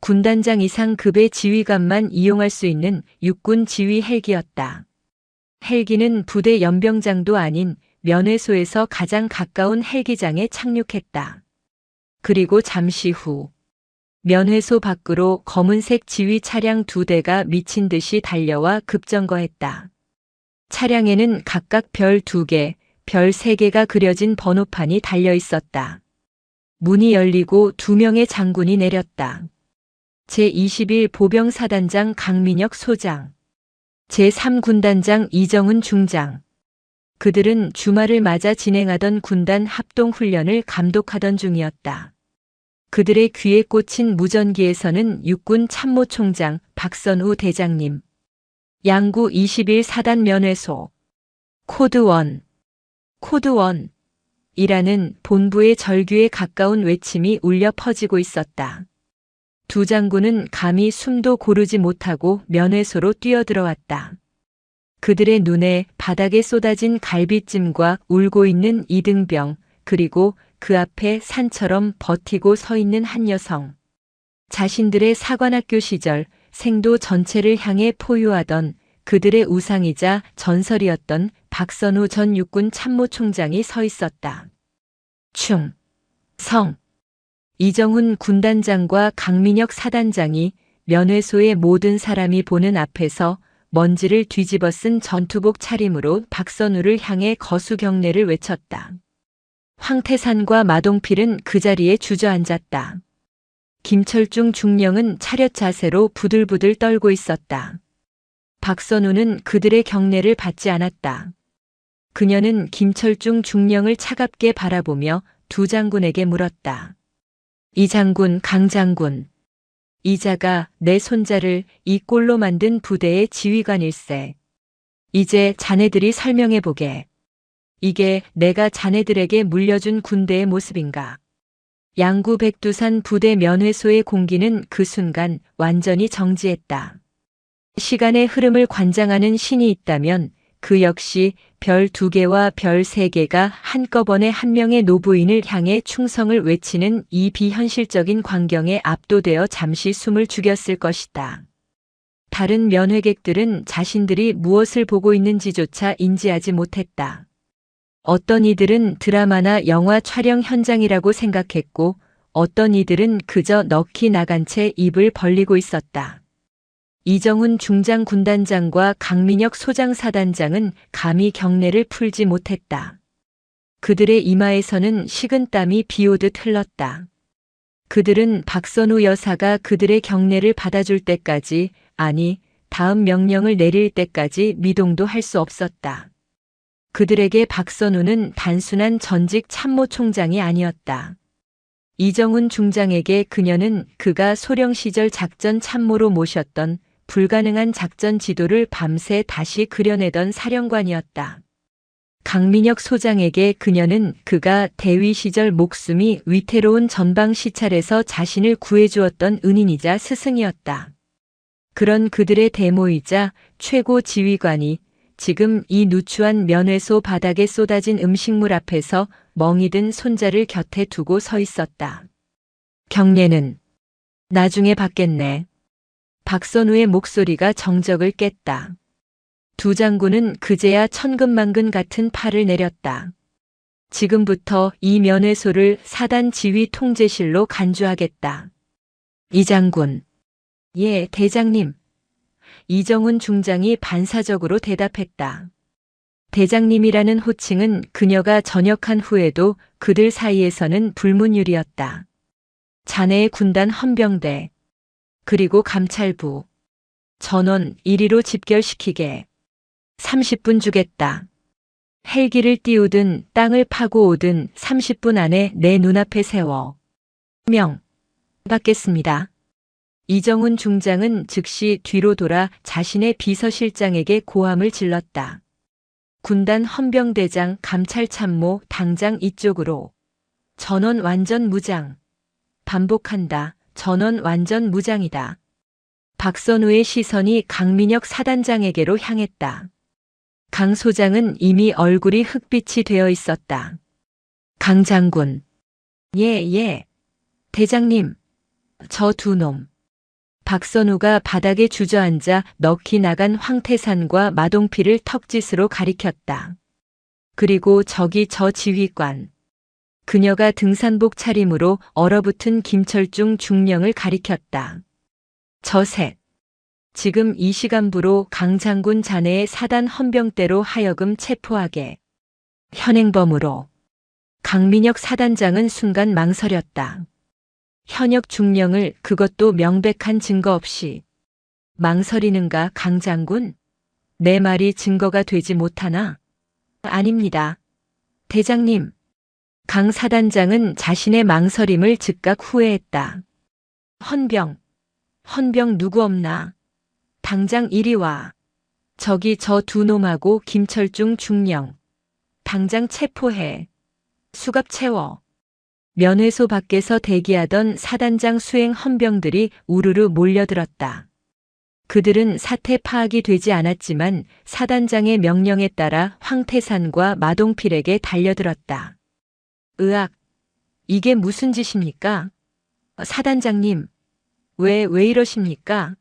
군단장 이상 급의 지휘관만 이용할 수 있는 육군 지휘 헬기였다. 헬기는 부대 연병장도 아닌 면회소에서 가장 가까운 헬기장에 착륙했다. 그리고 잠시 후 면회소 밖으로 검은색 지휘 차량 2대가 미친 듯이 달려와 급정거했다. 차량에는 각각 별 2개, 별 3개가 그려진 번호판이 달려 있었다. 문이 열리고 2명의 장군이 내렸다. 제21 보병사단장 강민혁 소장, 제3군단장 이정훈 중장. 그들은 주말을 맞아 진행하던 군단 합동훈련을 감독하던 중이었다. 그들의 귀에 꽂힌 무전기에서는 육군 참모총장 박선우 대장님, 양구 21사단 면회소, 코드1, 코드1 이라는 본부의 절규에 가까운 외침이 울려 퍼지고 있었다. 두 장군은 감히 숨도 고르지 못하고 면회소로 뛰어들어왔다. 그들의 눈에 바닥에 쏟아진 갈비찜과 울고 있는 이등병, 그리고 그 앞에 산처럼 버티고 서 있는 한 여성. 자신들의 사관학교 시절 생도 전체를 향해 포효하던 그들의 우상이자 전설이었던 박선우 전 육군 참모총장이 서 있었다. 충, 성. 이정훈 군단장과 강민혁 사단장이 면회소의 모든 사람이 보는 앞에서 먼지를 뒤집어 쓴 전투복 차림으로 박선우를 향해 거수 경례를 외쳤다. 황태산과 마동필은 그 자리에 주저앉았다. 김철중 중령은 차렷 자세로 부들부들 떨고 있었다. 박선우는 그들의 경례를 받지 않았다. 그녀는 김철중 중령을 차갑게 바라보며 두 장군에게 물었다. 이 장군, 강 장군. 이자가 내 손자를 이 꼴로 만든 부대의 지휘관일세. 이제 자네들이 설명해보게. 이게 내가 자네들에게 물려준 군대의 모습인가? 양구 백두산 부대 면회소의 공기는 그 순간 완전히 정지했다. 시간의 흐름을 관장하는 신이 있다면 그 역시 별 2개와 별 3개가 한꺼번에 한 명의 노부인을 향해 충성을 외치는 이 비현실적인 광경에 압도되어 잠시 숨을 죽였을 것이다. 다른 면회객들은 자신들이 무엇을 보고 있는지조차 인지하지 못했다. 어떤 이들은 드라마나 영화 촬영 현장이라고 생각했고, 어떤 이들은 그저 넋이 나간 채 입을 벌리고 있었다. 이정훈 중장 군단장과 강민혁 소장 사단장은 감히 경례를 풀지 못했다. 그들의 이마에서는 식은땀이 비오듯 흘렀다. 그들은 박선우 여사가 그들의 경례를 받아줄 때까지, 아니, 다음 명령을 내릴 때까지 미동도 할 수 없었다. 그들에게 박선우는 단순한 전직 참모총장이 아니었다. 이정훈 중장에게 그녀는 그가 소령 시절 작전 참모로 모셨던 불가능한 작전 지도를 밤새 다시 그려내던 사령관이었다. 강민혁 소장에게 그녀는 그가 대위 시절 목숨이 위태로운 전방 시찰에서 자신을 구해주었던 은인이자 스승이었다. 그런 그들의 대모이자 최고 지휘관이 지금 이 누추한 면회소 바닥에 쏟아진 음식물 앞에서 멍이 든 손자를 곁에 두고 서 있었다. 경례는 나중에 받겠네. 박선우의 목소리가 정적을 깼다. 두 장군은 그제야 천근만근 같은 팔을 내렸다. 지금부터 이 면회소를 사단 지휘 통제실로 간주하겠다. 이 장군. 예, 대장님. 이정훈 중장이 반사적으로 대답했다. 대장님이라는 호칭은 그녀가 전역한 후에도 그들 사이에서는 불문율이었다. 자네의 군단 헌병대, 그리고 감찰부, 전원 1위로 집결시키게. 30분 주겠다. 헬기를 띄우든 땅을 파고 오든 30분 안에 내 눈앞에 세워. 명. 받겠습니다. 이정훈 중장은 즉시 뒤로 돌아 자신의 비서실장에게 고함을 질렀다. 군단 헌병대장 감찰참모 당장 이쪽으로. 전원 완전 무장. 반복한다. 전원 완전 무장이다. 박선우의 시선이 강민혁 사단장에게로 향했다. 강 소장은 이미 얼굴이 흑빛이 되어 있었다. 강 장군. 예. 대장님. 저 두 놈. 박선우가 바닥에 주저앉아 넋이 나간 황태산과 마동필을 턱짓으로 가리켰다. 그리고 저기 저 지휘관. 그녀가 등산복 차림으로 얼어붙은 김철중 중령을 가리켰다. 저 셋. 지금 이 시간부로 강 장군 자네의 사단 헌병대로 하여금 체포하게. 현행범으로. 강민혁 사단장은 순간 망설였다. 현역 중령을 그것도 명백한 증거 없이. 망설이는가 강 장군? 내 말이 증거가 되지 못하나? 아닙니다. 대장님. 강 사단장은 자신의 망설임을 즉각 후회했다. 헌병 누구 없나? 당장 이리 와. 저기 저 두 놈하고 김철중 중령. 당장 체포해. 수갑 채워. 면회소 밖에서 대기하던 사단장 수행 헌병들이 우르르 몰려들었다. 그들은 사태 파악이 되지 않았지만 사단장의 명령에 따라 황태산과 마동필에게 달려들었다. 으악, 이게 무슨 짓입니까? 사단장님, 왜 이러십니까?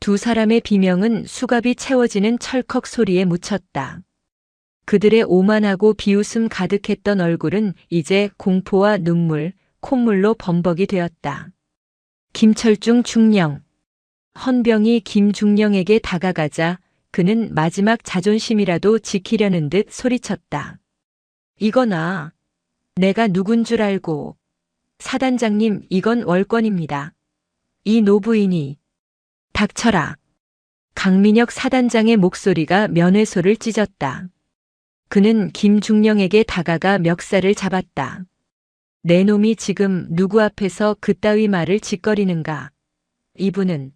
두 사람의 비명은 수갑이 채워지는 철컥 소리에 묻혔다. 그들의 오만하고 비웃음 가득했던 얼굴은 이제 공포와 눈물, 콧물로 범벅이 되었다. 김철중 중령. 헌병이 김중령에게 다가가자 그는 마지막 자존심이라도 지키려는 듯 소리쳤다. 이거나. 내가 누군 줄 알고. 사단장님, 이건 월권입니다. 이 노부인이. 닥쳐라. 강민혁 사단장의 목소리가 면회소를 찢었다. 그는 김중령에게 다가가 멱살을 잡았다. 내 놈이 지금 누구 앞에서 그따위 말을 짓거리는가? 이분은.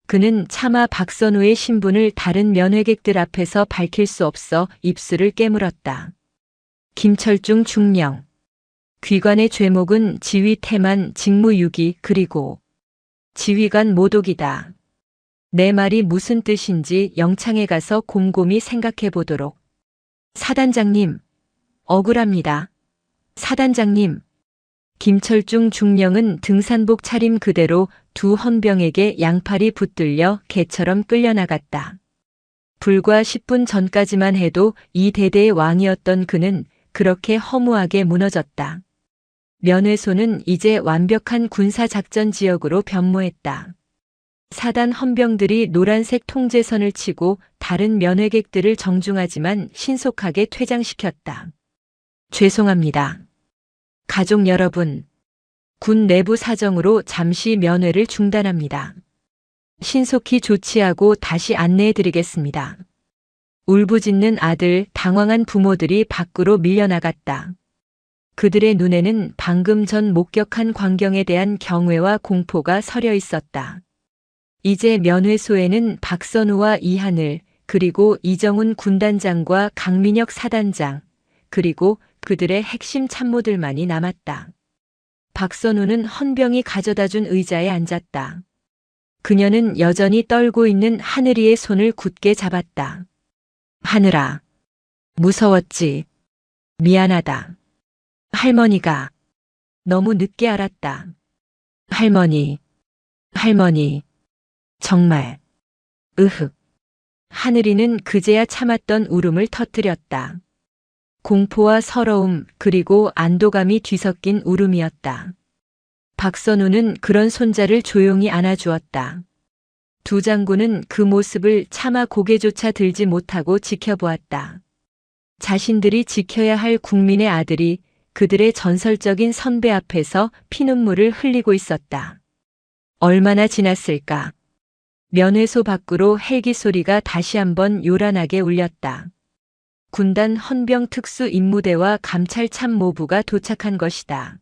그는 차마 박선우의 신분을 다른 면회객들 앞에서 밝힐 수 없어 입술을 깨물었다. 김철중 중령. 귀관의 죄목은 지휘 태만 직무유기 그리고 지휘관 모독이다. 내 말이 무슨 뜻인지 영창에 가서 곰곰이 생각해 보도록. 사단장님, 억울합니다. 사단장님. 김철중 중령은 등산복 차림 그대로 두 헌병에게 양팔이 붙들려 개처럼 끌려나갔다. 불과 10분 전까지만 해도 이 대대의 왕이었던 그는 그렇게 허무하게 무너졌다. 면회소는 이제 완벽한 군사작전 지역으로 변모했다. 사단 헌병들이 노란색 통제선을 치고 다른 면회객들을 정중하지만 신속하게 퇴장시켰다. 죄송합니다. 가족 여러분, 군 내부 사정으로 잠시 면회를 중단합니다. 신속히 조치하고 다시 안내해드리겠습니다. 울부짖는 아들, 당황한 부모들이 밖으로 밀려나갔다. 그들의 눈에는 방금 전 목격한 광경에 대한 경외와 공포가 서려 있었다. 이제 면회소에는 박선우와 이하늘, 그리고 이정훈 군단장과 강민혁 사단장, 그리고 그들의 핵심 참모들만이 남았다. 박선우는 헌병이 가져다준 의자에 앉았다. 그녀는 여전히 떨고 있는 하늘이의 손을 굳게 잡았다. 하늘아, 무서웠지. 미안하다. 할머니가 너무 늦게 알았다. 할머니, 정말. 으흑. 하늘이는 그제야 참았던 울음을 터뜨렸다. 공포와 서러움 그리고 안도감이 뒤섞인 울음이었다. 박선우는 그런 손자를 조용히 안아주었다. 두 장군은 그 모습을 차마 고개조차 들지 못하고 지켜보았다. 자신들이 지켜야 할 국민의 아들이 그들의 전설적인 선배 앞에서 피눈물을 흘리고 있었다. 얼마나 지났을까? 면회소 밖으로 헬기 소리가 다시 한번 요란하게 울렸다. 군단 헌병 특수 임무대와 감찰 참모부가 도착한 것이다.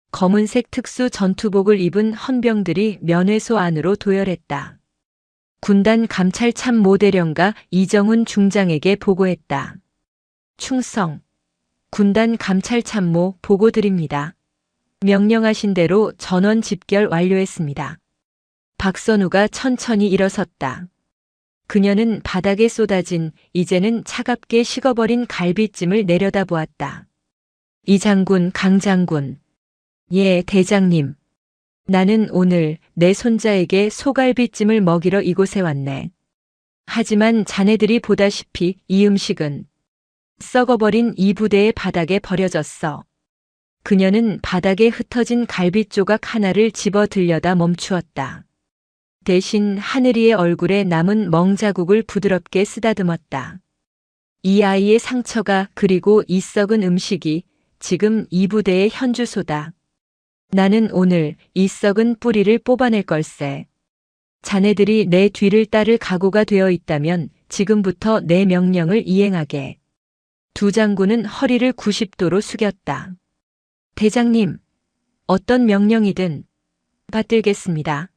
검은색 특수 전투복을 입은 헌병들이 면회소 안으로 도열했다. 군단 감찰 참모대령과 이정훈 중장에게 보고했다. 충성. 군단 감찰 참모 보고 드립니다. 명령하신 대로 전원 집결 완료했습니다. 박선우가 천천히 일어섰다. 그녀는 바닥에 쏟아진 이제는 차갑게 식어버린 갈비찜을 내려다보았다. 이 장군, 강 장군. 예, 대장님. 나는 오늘 내 손자에게 소갈비찜을 먹이러 이곳에 왔네. 하지만 자네들이 보다시피 이 음식은 썩어버린 이 부대의 바닥에 버려졌어. 그녀는 바닥에 흩어진 갈비 조각 하나를 집어 들려다 멈추었다. 대신 하늘이의 얼굴에 남은 멍자국을 부드럽게 쓰다듬었다. 이 아이의 상처가 그리고 이 썩은 음식이 지금 이 부대의 현주소다. 나는 오늘 이 썩은 뿌리를 뽑아낼 걸세. 자네들이 내 뒤를 따를 각오가 되어 있다면 지금부터 내 명령을 이행하게. 두 장군은 허리를 90도로 숙였다. 대장님, 어떤 명령이든 받들겠습니다.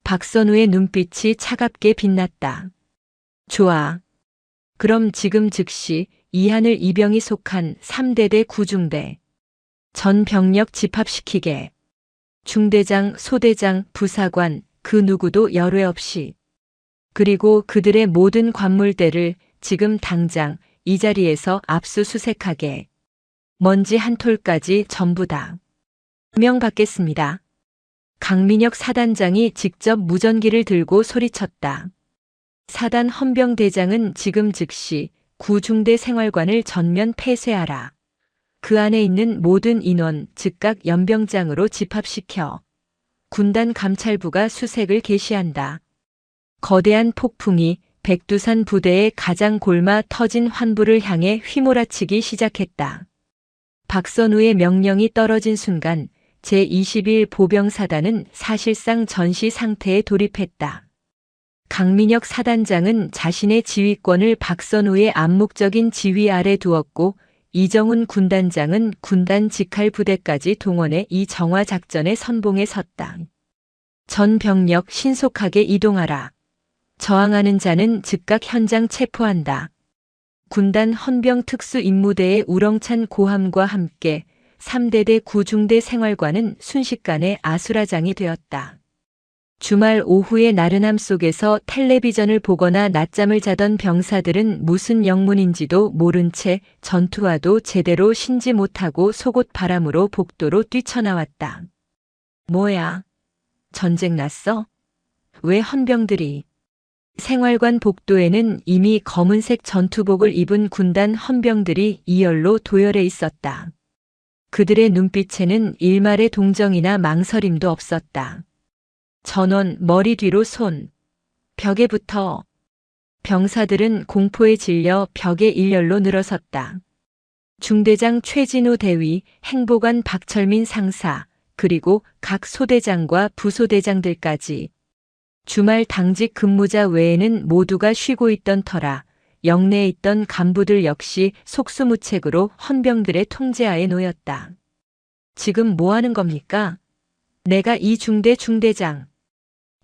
박선우의 눈빛이 차갑게 빛났다. 좋아. 그럼 지금 즉시 이하늘 이병이 속한 3대대 구중대 전 병력 집합시키게. 중대장, 소대장, 부사관 그 누구도 열외 없이. 그리고 그들의 모든 관물대를 지금 당장 이 자리에서 압수수색하게. 먼지 한 톨까지 전부 다. 명받겠습니다. 강민혁 사단장이 직접 무전기를 들고 소리쳤다. 사단 헌병대장은 지금 즉시 구중대 생활관을 전면 폐쇄하라. 그 안에 있는 모든 인원 즉각 연병장으로 집합시켜. 군단 감찰부가 수색을 개시한다. 거대한 폭풍이 백두산 부대의 가장 골마 터진 환부를 향해 휘몰아치기 시작했다. 박선우의 명령이 떨어진 순간 제21 보병사단은 사실상 전시 상태에 돌입했다. 강민혁 사단장은 자신의 지휘권을 박선우의 암묵적인 지휘 아래 두었고 이정훈 군단장은 군단 직할 부대까지 동원해 이 정화 작전의 선봉에 섰다. 전 병력 신속하게 이동하라. 저항하는 자는 즉각 현장 체포한다. 군단 헌병 특수 임무대의 우렁찬 고함과 함께 3대대 구중대 생활관은 순식간에 아수라장이 되었다. 주말 오후의 나른함 속에서 텔레비전을 보거나 낮잠을 자던 병사들은 무슨 영문인지도 모른 채 전투와도 제대로 신지 못하고 속옷 바람으로 복도로 뛰쳐나왔다. 뭐야? 전쟁 났어? 왜 헌병들이? 생활관 복도에는 이미 검은색 전투복을 입은 군단 헌병들이 이열로 도열해 있었다. 그들의 눈빛에는 일말의 동정이나 망설임도 없었다. 전원 머리 뒤로 손, 벽에 붙어. 병사들은 공포에 질려 벽에 일렬로 늘어섰다. 중대장 최진우 대위, 행보관 박철민 상사, 그리고 각 소대장과 부소대장들까지. 주말 당직 근무자 외에는 모두가 쉬고 있던 터라 영내에 있던 간부들 역시 속수무책으로 헌병들의 통제하에 놓였다. 지금 뭐 하는 겁니까? 내가 이 중대 중대장.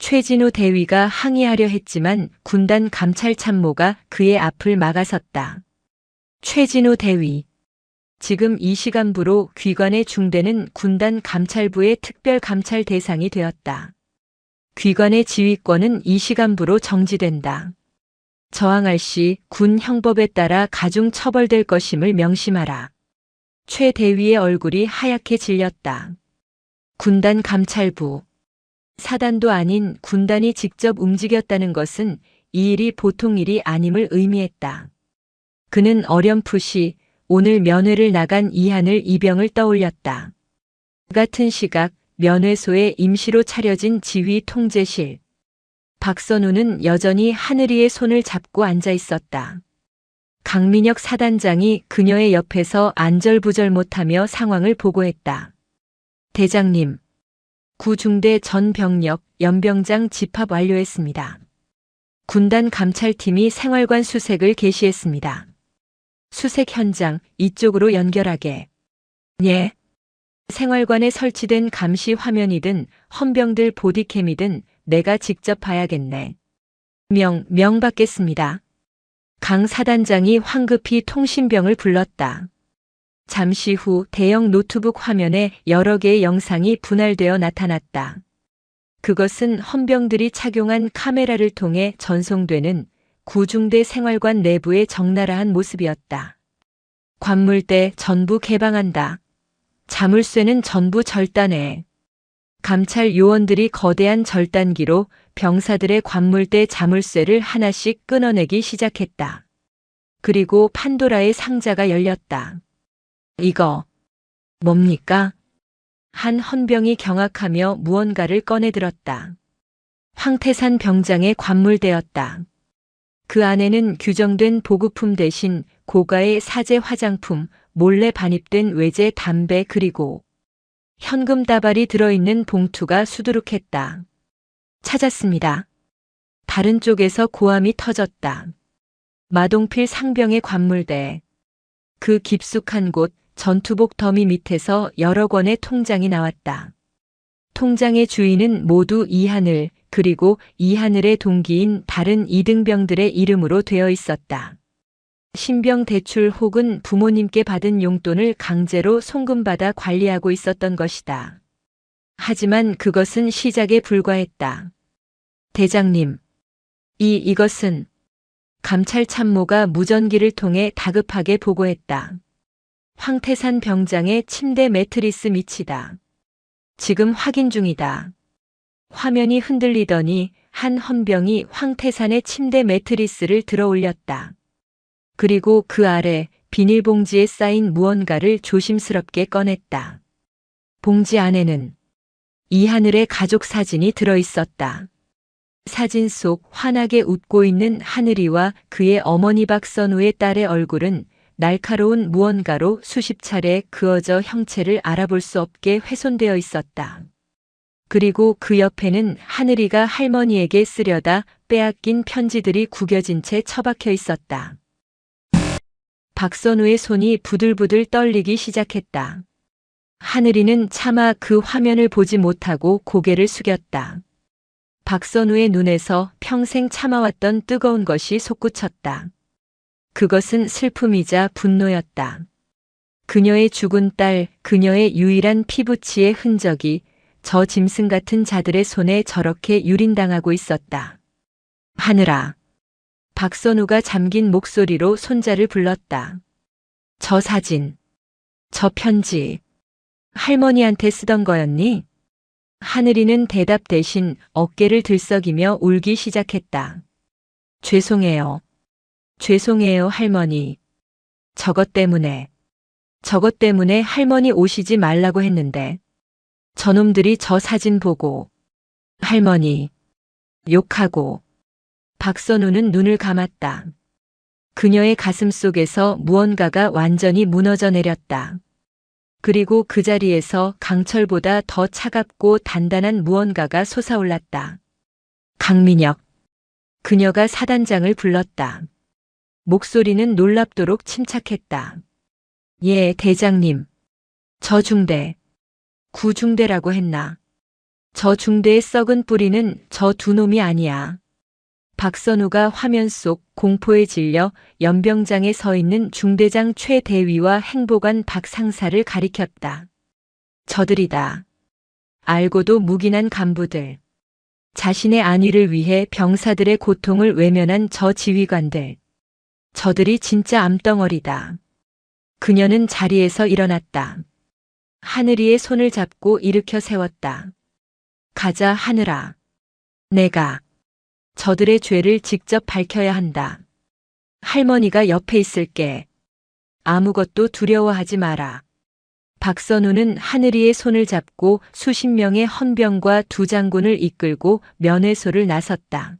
최진우 대위가 항의하려 했지만 군단 감찰 참모가 그의 앞을 막아섰다. 최진우 대위. 지금 이 시간부로 귀관의 중대는 군단 감찰부의 특별 감찰 대상이 되었다. 귀관의 지휘권은 이 시간부로 정지된다. 저항할 시 군 형법에 따라 가중 처벌될 것임을 명심하라. 최 대위의 얼굴이 하얗게 질렸다. 군단 감찰부. 사단도 아닌 군단이 직접 움직였다는 것은 이 일이 보통 일이 아님을 의미했다. 그는 어렴풋이 오늘 면회를 나간 이하늘 이병을 떠올렸다. 같은 시각 면회소에 임시로 차려진 지휘 통제실. 박선우는 여전히 하늘이의 손을 잡고 앉아 있었다. 강민혁 사단장이 그녀의 옆에서 안절부절 못하며 상황을 보고했다. 대장님, 구중대 전 병력 연병장 집합 완료했습니다. 군단 감찰팀이 생활관 수색을 개시했습니다. 수색 현장 이쪽으로 연결하게. 예. 생활관에 설치된 감시 화면이든 헌병들 보디캠이든 내가 직접 봐야겠네. 명 받겠습니다. 강 사단장이 황급히 통신병을 불렀다. 잠시 후 대형 노트북 화면에 여러 개의 영상이 분할되어 나타났다. 그것은 헌병들이 착용한 카메라를 통해 전송되는 구중대 생활관 내부의 적나라한 모습이었다. 관물대 전부 개방한다. 자물쇠는 전부 절단해. 감찰 요원들이 거대한 절단기로 병사들의 관물대 자물쇠를 하나씩 끊어내기 시작했다. 그리고 판도라의 상자가 열렸다. 이거 뭡니까? 한 헌병이 경악하며 무언가를 꺼내들었다. 황태산 병장의 관물대였다. 그 안에는 규정된 보급품 대신 고가의 사제 화장품, 몰래 반입된 외제 담배 그리고 현금 다발이 들어있는 봉투가 수두룩했다. 찾았습니다. 다른 쪽에서 고함이 터졌다. 마동필 상병의 관물대. 그 깊숙한 곳 전투복 더미 밑에서 여러 권의 통장이 나왔다. 통장의 주인은 모두 이하늘 그리고 이하늘의 동기인 다른 이등병들의 이름으로 되어 있었다. 신병 대출 혹은 부모님께 받은 용돈을 강제로 송금받아 관리하고 있었던 것이다. 하지만 그것은 시작에 불과했다. 대장님, 이것은 감찰 참모가 무전기를 통해 다급하게 보고했다. 황태산 병장의 침대 매트리스 밑이다. 지금 확인 중이다. 화면이 흔들리더니 한 헌병이 황태산의 침대 매트리스를 들어 올렸다. 그리고 그 아래 비닐봉지에 쌓인 무언가를 조심스럽게 꺼냈다. 봉지 안에는 이하늘의 가족 사진이 들어 있었다. 사진 속 환하게 웃고 있는 하늘이와 그의 어머니 박선우의 딸의 얼굴은 날카로운 무언가로 수십 차례 그어져 형체를 알아볼 수 없게 훼손되어 있었다. 그리고 그 옆에는 하늘이가 할머니에게 쓰려다 빼앗긴 편지들이 구겨진 채 처박혀 있었다. 박선우의 손이 부들부들 떨리기 시작했다. 하늘이는 차마 그 화면을 보지 못하고 고개를 숙였다. 박선우의 눈에서 평생 참아왔던 뜨거운 것이 솟구쳤다. 그것은 슬픔이자 분노였다. 그녀의 죽은 딸, 그녀의 유일한 피부치의 흔적이 저 짐승 같은 자들의 손에 저렇게 유린당하고 있었다. 하늘아. 박선우가 잠긴 목소리로 손자를 불렀다. 저 사진, 저 편지, 할머니한테 쓰던 거였니? 하늘이는 대답 대신 어깨를 들썩이며 울기 시작했다. 죄송해요. 죄송해요, 할머니. 저것 때문에 할머니 오시지 말라고 했는데 저놈들이 저 사진 보고 할머니 욕하고. 박선우는 눈을 감았다. 그녀의 가슴 속에서 무언가가 완전히 무너져 내렸다. 그리고 그 자리에서 강철보다 더 차갑고 단단한 무언가가 솟아올랐다. 강민혁. 그녀가 사단장을 불렀다. 목소리는 놀랍도록 침착했다. 예, 대장님. 저 중대. 구중대라고 했나? 저 중대의 썩은 뿌리는 저 두 놈이 아니야. 박선우가 화면 속 공포에 질려 연병장에 서 있는 중대장 최대위와 행보관 박상사를 가리켰다. 저들이다. 알고도 묵인한 간부들. 자신의 안위를 위해 병사들의 고통을 외면한 저 지휘관들. 저들이 진짜 암덩어리다. 그녀는 자리에서 일어났다. 하늘이의 손을 잡고 일으켜 세웠다. 가자, 하늘아. 내가 저들의 죄를 직접 밝혀야 한다. 할머니가 옆에 있을게. 아무것도 두려워하지 마라. 박선우는 하늘이의 손을 잡고 수십 명의 헌병과 두 장군을 이끌고 면회소를 나섰다.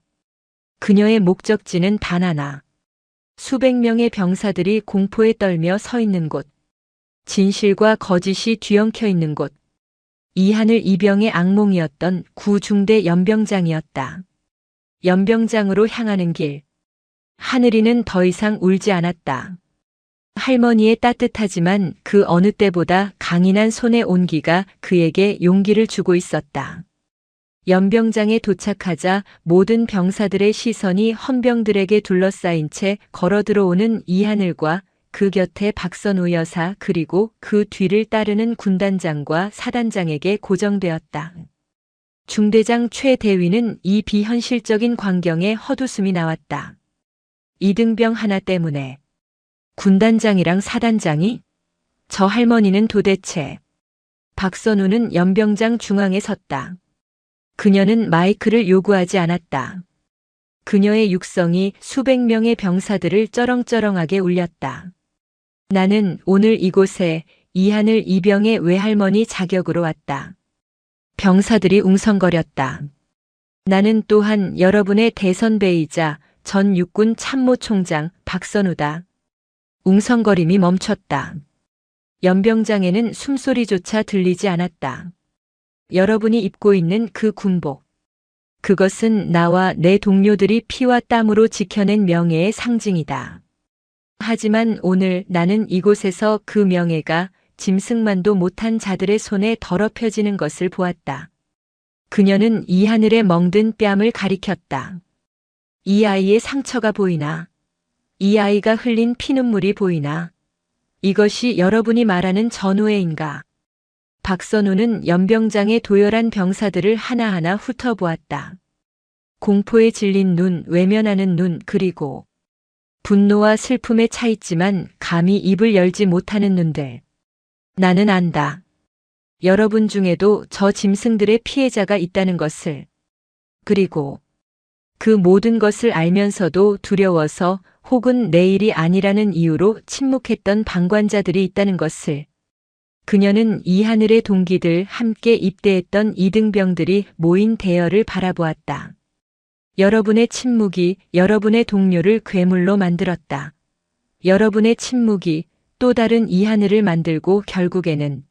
그녀의 목적지는 단 하나. 수백 명의 병사들이 공포에 떨며 서 있는 곳. 진실과 거짓이 뒤엉켜 있는 곳. 이하늘 이병의 악몽이었던 구중대 연병장이었다. 연병장으로 향하는 길. 하늘이는 더 이상 울지 않았다. 할머니의 따뜻하지만 그 어느 때보다 강인한 손의 온기가 그에게 용기를 주고 있었다. 연병장에 도착하자 모든 병사들의 시선이 헌병들에게 둘러싸인 채 걸어 들어오는 이하늘과 그 곁에 박선우 여사 그리고 그 뒤를 따르는 군단장과 사단장에게 고정되었다. 중대장 최대위는 이 비현실적인 광경에 헛웃음이 나왔다. 이등병 하나 때문에 군단장이랑 사단장이? 저 할머니는 도대체. 박선우는 연병장 중앙에 섰다. 그녀는 마이크를 요구하지 않았다. 그녀의 육성이 수백 명의 병사들을 쩌렁쩌렁하게 울렸다. 나는 오늘 이곳에 이하늘 이병의 외할머니 자격으로 왔다. 병사들이 웅성거렸다. 나는 또한 여러분의 대선배이자 전 육군 참모총장 박선우다. 웅성거림이 멈췄다. 연병장에는 숨소리조차 들리지 않았다. 여러분이 입고 있는 그 군복. 그것은 나와 내 동료들이 피와 땀으로 지켜낸 명예의 상징이다. 하지만 오늘 나는 이곳에서 그 명예가 짐승만도 못한 자들의 손에 더럽혀지는 것을 보았다. 그녀는 이 하늘의 멍든 뺨을 가리켰다. 이 아이의 상처가 보이나? 이 아이가 흘린 피눈물이 보이나? 이것이 여러분이 말하는 전우애인가? 박선우는 연병장의 도열한 병사들을 하나하나 훑어보았다. 공포에 질린 눈, 외면하는 눈, 그리고 분노와 슬픔에 차 있지만 감히 입을 열지 못하는 눈들. 나는 안다. 여러분 중에도 저 짐승들의 피해자가 있다는 것을. 그리고 그 모든 것을 알면서도 두려워서 혹은 내일이 아니라는 이유로 침묵했던 방관자들이 있다는 것을. 그녀는 이 하늘의 동기들 함께 입대했던 이등병들이 모인 대열을 바라보았다. 여러분의 침묵이 여러분의 동료를 괴물로 만들었다. 여러분의 침묵이 또 다른 이 하늘을 만들고 결국에는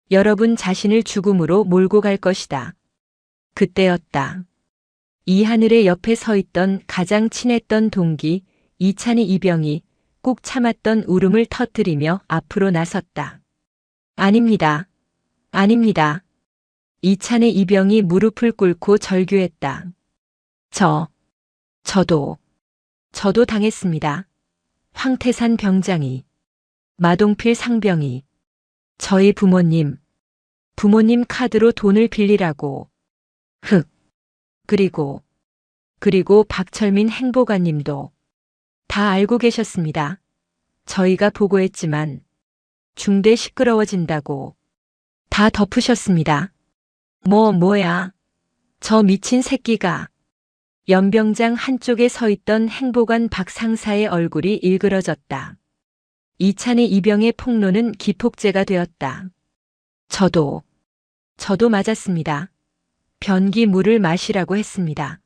여러분 자신을 죽음으로 몰고 갈 것이다. 그때였다. 이 하늘의 옆에 서 있던 가장 친했던 동기 이찬희 이병이 꾹 참았던 울음을 터뜨리며 앞으로 나섰다. 아닙니다. 아닙니다. 이찬희 이병이 무릎을 꿇고 절규했다. 저도 당했습니다. 황태산 병장이, 마동필 상병이, 저희 부모님 카드로 돈을 빌리라고. 그리고 박철민 행보관님도 다 알고 계셨습니다. 저희가 보고했지만 중대 시끄러워진다고 다 덮으셨습니다. 뭐야. 저 미친 새끼가. 연병장 한쪽에 서 있던 행보관 박상사의 얼굴이 일그러졌다. 이찬희 이병의 폭로는 기폭제가 되었다. 저도 맞았습니다. 변기물을 마시라고 했습니다.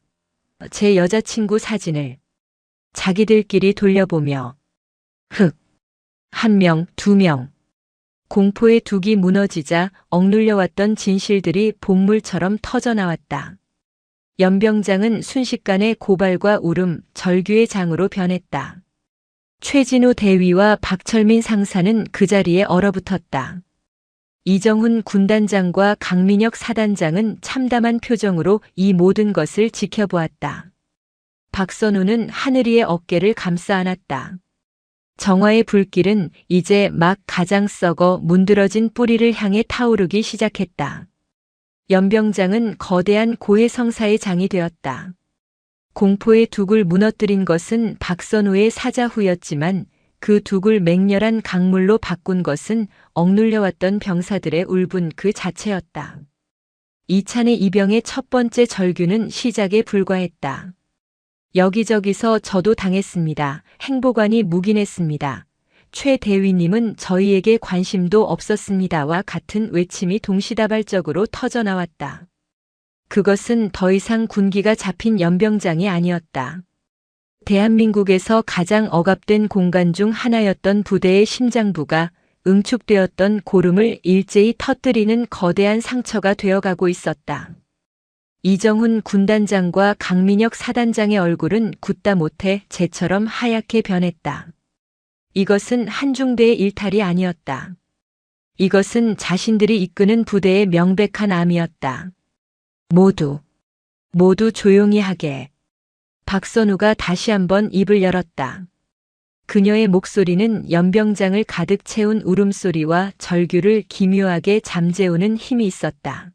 제 여자친구 사진을 자기들끼리 돌려보며 한 명, 두 명. 공포의 둑이 무너지자 억눌려왔던 진실들이 본물처럼 터져나왔다. 연병장은 순식간에 고발과 울음, 절규의 장으로 변했다. 최진우 대위와 박철민 상사는 그 자리에 얼어붙었다. 이정훈 군단장과 강민혁 사단장은 참담한 표정으로 이 모든 것을 지켜보았다. 박선우는 하늘이의 어깨를 감싸 안았다. 정화의 불길은 이제 막 가장 썩어 문드러진 뿌리를 향해 타오르기 시작했다. 연병장은 거대한 고해성사의 장이 되었다. 공포의 둑을 무너뜨린 것은 박선우의 사자후였지만 그 둑을 맹렬한 강물로 바꾼 것은 억눌려왔던 병사들의 울분 그 자체였다. 이찬의 이병의 첫 번째 절규는 시작에 불과했다. 여기저기서 저도 당했습니다. 행보관이 묵인했습니다. 최 대위님은 저희에게 관심도 없었습니다와 같은 외침이 동시다발적으로 터져나왔다. 그것은 더 이상 군기가 잡힌 연병장이 아니었다. 대한민국에서 가장 억압된 공간 중 하나였던 부대의 심장부가 응축되었던 고름을 일제히 터뜨리는 거대한 상처가 되어가고 있었다. 이정훈 군단장과 강민혁 사단장의 얼굴은 굳다 못해 재처럼 하얗게 변했다. 이것은 한중대의 일탈이 아니었다. 이것은 자신들이 이끄는 부대의 명백한 암이었다. 모두 조용히 하게. 박선우가 다시 한번 입을 열었다. 그녀의 목소리는 연병장을 가득 채운 울음소리와 절규를 기묘하게 잠재우는 힘이 있었다.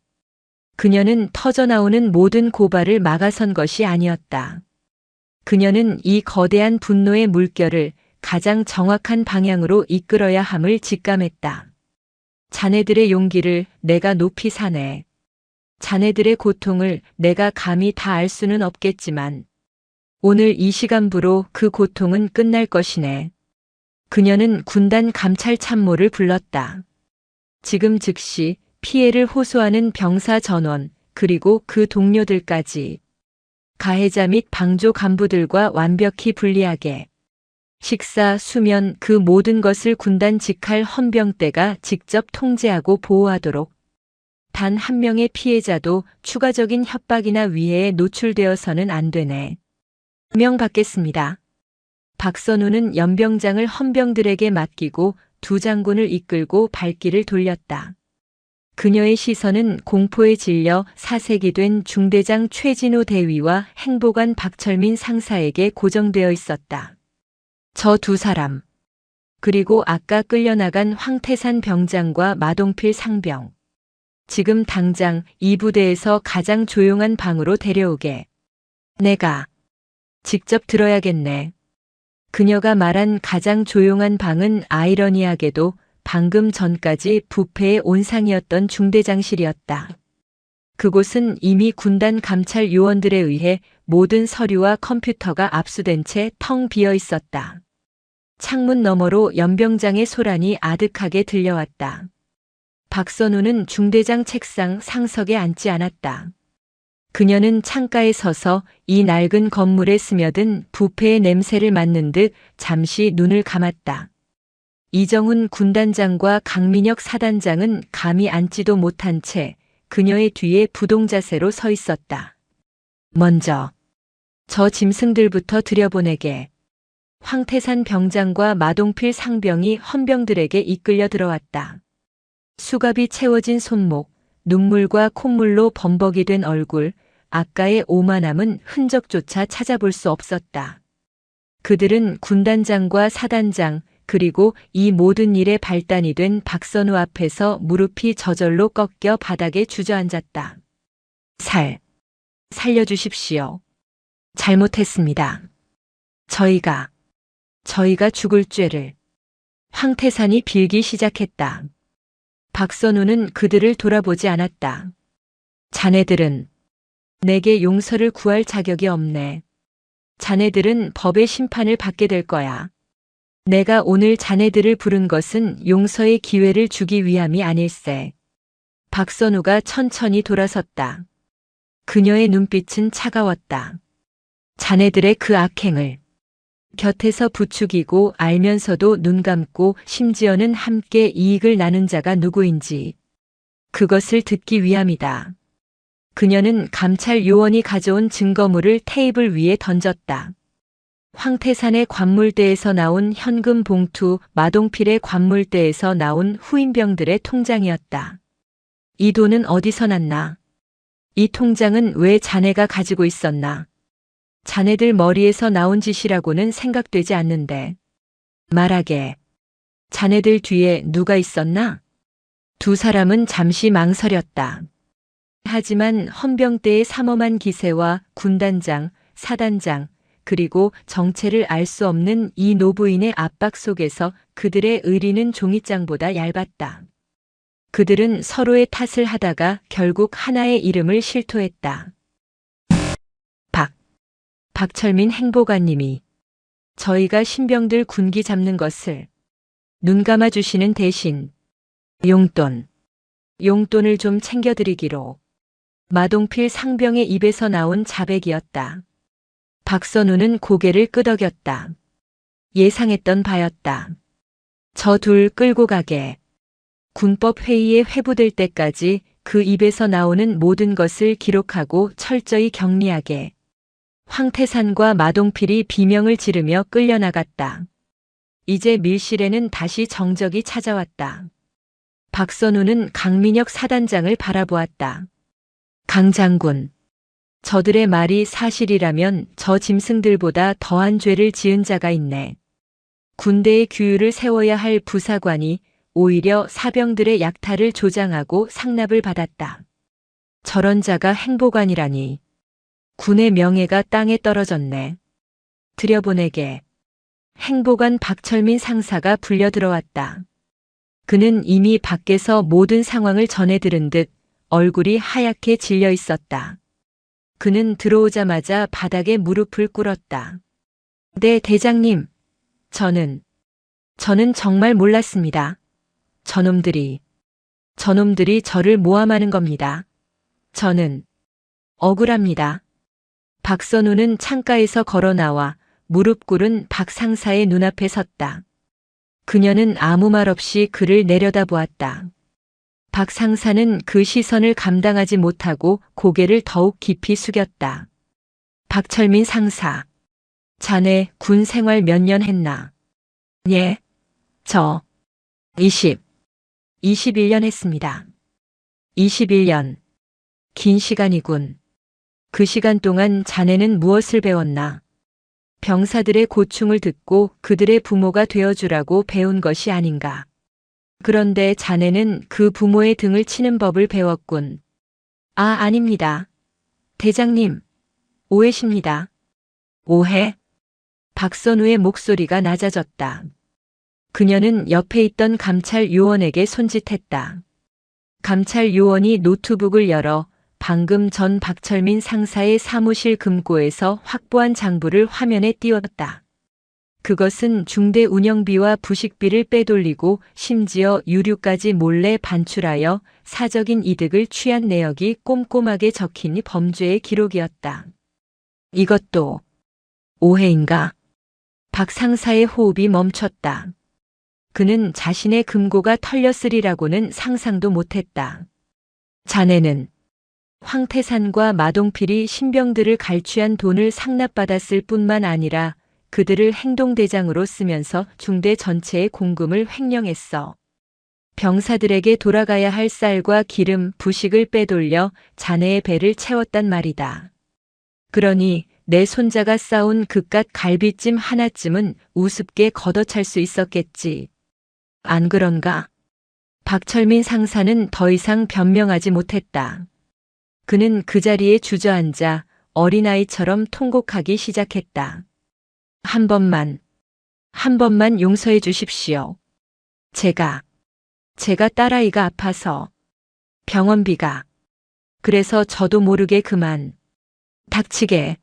그녀는 터져나오는 모든 고발을 막아선 것이 아니었다. 그녀는 이 거대한 분노의 물결을 가장 정확한 방향으로 이끌어야 함을 직감했다. 자네들의 용기를 내가 높이 사네. 자네들의 고통을 내가 감히 다 알 수는 없겠지만 오늘 이 시간부로 그 고통은 끝날 것이네. 그녀는 군단 감찰 참모를 불렀다. 지금 즉시 피해를 호소하는 병사 전원 그리고 그 동료들까지 가해자 및 방조 간부들과 완벽히 분리하게 식사, 수면 그 모든 것을 군단 직할 헌병대가 직접 통제하고 보호하도록 단 한 명의 피해자도 추가적인 협박이나 위해에 노출되어서는 안 되네. 명받겠습니다. 박선우는 연병장을 헌병들에게 맡기고 두 장군을 이끌고 발길을 돌렸다. 그녀의 시선은 공포에 질려 사색이 된 중대장 최진호 대위와 행보관 박철민 상사에게 고정되어 있었다. 저 두 사람, 그리고 아까 끌려나간 황태산 병장과 마동필 상병. 지금 당장 이 부대에서 가장 조용한 방으로 데려오게. 내가 직접 들어야겠네. 그녀가 말한 가장 조용한 방은 아이러니하게도 방금 전까지 부패의 온상이었던 중대장실이었다. 그곳은 이미 군단 감찰 요원들에 의해 모든 서류와 컴퓨터가 압수된 채 텅 비어 있었다. 창문 너머로 연병장의 소란이 아득하게 들려왔다. 박선우는 중대장 책상 상석에 앉지 않았다. 그녀는 창가에 서서 이 낡은 건물에 스며든 부패의 냄새를 맡는 듯 잠시 눈을 감았다. 이정훈 군단장과 강민혁 사단장은 감히 앉지도 못한 채 그녀의 뒤에 부동자세로 서 있었다. 먼저 저 짐승들부터 들여보내게. 황태산 병장과 마동필 상병이 헌병들에게 이끌려 들어왔다. 수갑이 채워진 손목, 눈물과 콧물로 범벅이 된 얼굴, 아까의 오만함은 흔적조차 찾아볼 수 없었다. 그들은 군단장과 사단장, 그리고 이 모든 일의 발단이 된 박선우 앞에서 무릎이 저절로 꺾여 바닥에 주저앉았다. 살려주십시오. 잘못했습니다. 저희가 죽을 죄를. 황태산이 빌기 시작했다. 박선우는 그들을 돌아보지 않았다. 자네들은 내게 용서를 구할 자격이 없네. 자네들은 법의 심판을 받게 될 거야. 내가 오늘 자네들을 부른 것은 용서의 기회를 주기 위함이 아닐세. 박선우가 천천히 돌아섰다. 그녀의 눈빛은 차가웠다. 자네들의 그 악행을 곁에서 부추기고 알면서도 눈 감고 심지어는 함께 이익을 나눈 자가 누구인지 그것을 듣기 위함이다. 그녀는 감찰 요원이 가져온 증거물을 테이블 위에 던졌다. 황태산의 관물대에서 나온 현금 봉투, 마동필의 관물대에서 나온 후임병들의 통장이었다. 이 돈은 어디서 났나? 이 통장은 왜 자네가 가지고 있었나? 자네들 머리에서 나온 짓이라고는 생각되지 않는데. 말하게. 자네들 뒤에 누가 있었나? 두 사람은 잠시 망설였다. 하지만 헌병대의 삼엄한 기세와 군단장, 사단장, 그리고 정체를 알 수 없는 이 노부인의 압박 속에서 그들의 의리는 종이장보다 얇았다. 그들은 서로의 탓을 하다가 결국 하나의 이름을 실토했다. 박철민 행보관님이 저희가 신병들 군기 잡는 것을 눈 감아 주시는 대신 용돈을 좀 챙겨드리기로. 마동필 상병의 입에서 나온 자백이었다. 박선우는 고개를 끄덕였다. 예상했던 바였다. 저 둘 끌고 가게. 군법 회의에 회부될 때까지 그 입에서 나오는 모든 것을 기록하고 철저히 격리하게. 황태산과 마동필이 비명을 지르며 끌려나갔다. 이제 밀실에는 다시 정적이 찾아왔다. 박선우는 강민혁 사단장을 바라보았다. 강 장군. 저들의 말이 사실이라면 저 짐승들보다 더한 죄를 지은 자가 있네. 군대의 규율을 세워야 할 부사관이 오히려 사병들의 약탈을 조장하고 상납을 받았다. 저런 자가 행보관이라니. 군의 명예가 땅에 떨어졌네. 들여보내게. 행보관 박철민 상사가 불려 들어왔다. 그는 이미 밖에서 모든 상황을 전해 들은 듯 얼굴이 하얗게 질려 있었다. 그는 들어오자마자 바닥에 무릎을 꿇었다. 네, 대장님. 저는 정말 몰랐습니다. 저놈들이 저를 모함하는 겁니다. 저는 억울합니다. 박선우는 창가에서 걸어 나와 무릎 꿇은 박 상사의 눈앞에 섰다. 그녀는 아무 말 없이 그를 내려다보았다. 박 상사는 그 시선을 감당하지 못하고 고개를 더욱 깊이 숙였다. 박철민 상사. 자네 군 생활 몇 년 했나? 예. 저 21년 했습니다. 21년. 긴 시간이군. 그 시간 동안 자네는 무엇을 배웠나? 병사들의 고충을 듣고 그들의 부모가 되어주라고 배운 것이 아닌가. 그런데 자네는 그 부모의 등을 치는 법을 배웠군. 아닙니다. 대장님, 오해십니다. 오해? 박선우의 목소리가 낮아졌다. 그녀는 옆에 있던 감찰 요원에게 손짓했다. 감찰 요원이 노트북을 열어 방금 전 박철민 상사의 사무실 금고에서 확보한 장부를 화면에 띄웠다. 그것은 중대 운영비와 부식비를 빼돌리고 심지어 유류까지 몰래 반출하여 사적인 이득을 취한 내역이 꼼꼼하게 적힌 범죄의 기록이었다. 이것도 오해인가? 박 상사의 호흡이 멈췄다. 그는 자신의 금고가 털렸으리라고는 상상도 못했다. 자네는 황태산과 마동필이 신병들을 갈취한 돈을 상납받았을 뿐만 아니라 그들을 행동대장으로 쓰면서 중대 전체의 공금을 횡령했어. 병사들에게 돌아가야 할 쌀과 기름, 부식을 빼돌려 자네의 배를 채웠단 말이다. 그러니 내 손자가 싸운 그깟 갈비찜 하나쯤은 우습게 걷어찰 수 있었겠지. 안 그런가? 박철민 상사는 더 이상 변명하지 못했다. 그는 그 자리에 주저앉아 어린아이처럼 통곡하기 시작했다. 한 번만 용서해 주십시오. 제가 딸아이가 아파서 병원비가. 그래서 저도 모르게 그만. 닥치게.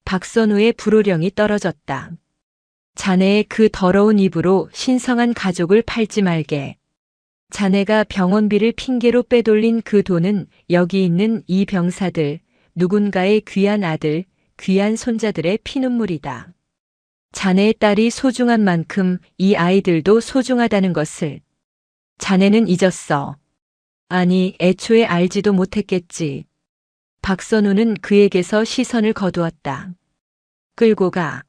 박선우의 불호령이 떨어졌다. 자네의 그 더러운 입으로 신성한 가족을 팔지 말게. 자네가 병원비를 핑계로 빼돌린 그 돈은 여기 있는 이 병사들, 누군가의 귀한 아들, 귀한 손자들의 피눈물이다. 자네의 딸이 소중한 만큼 이 아이들도 소중하다는 것을 자네는 잊었어. 아니, 애초에 알지도 못했겠지. 박선우는 그에게서 시선을 거두었다. 끌고 가.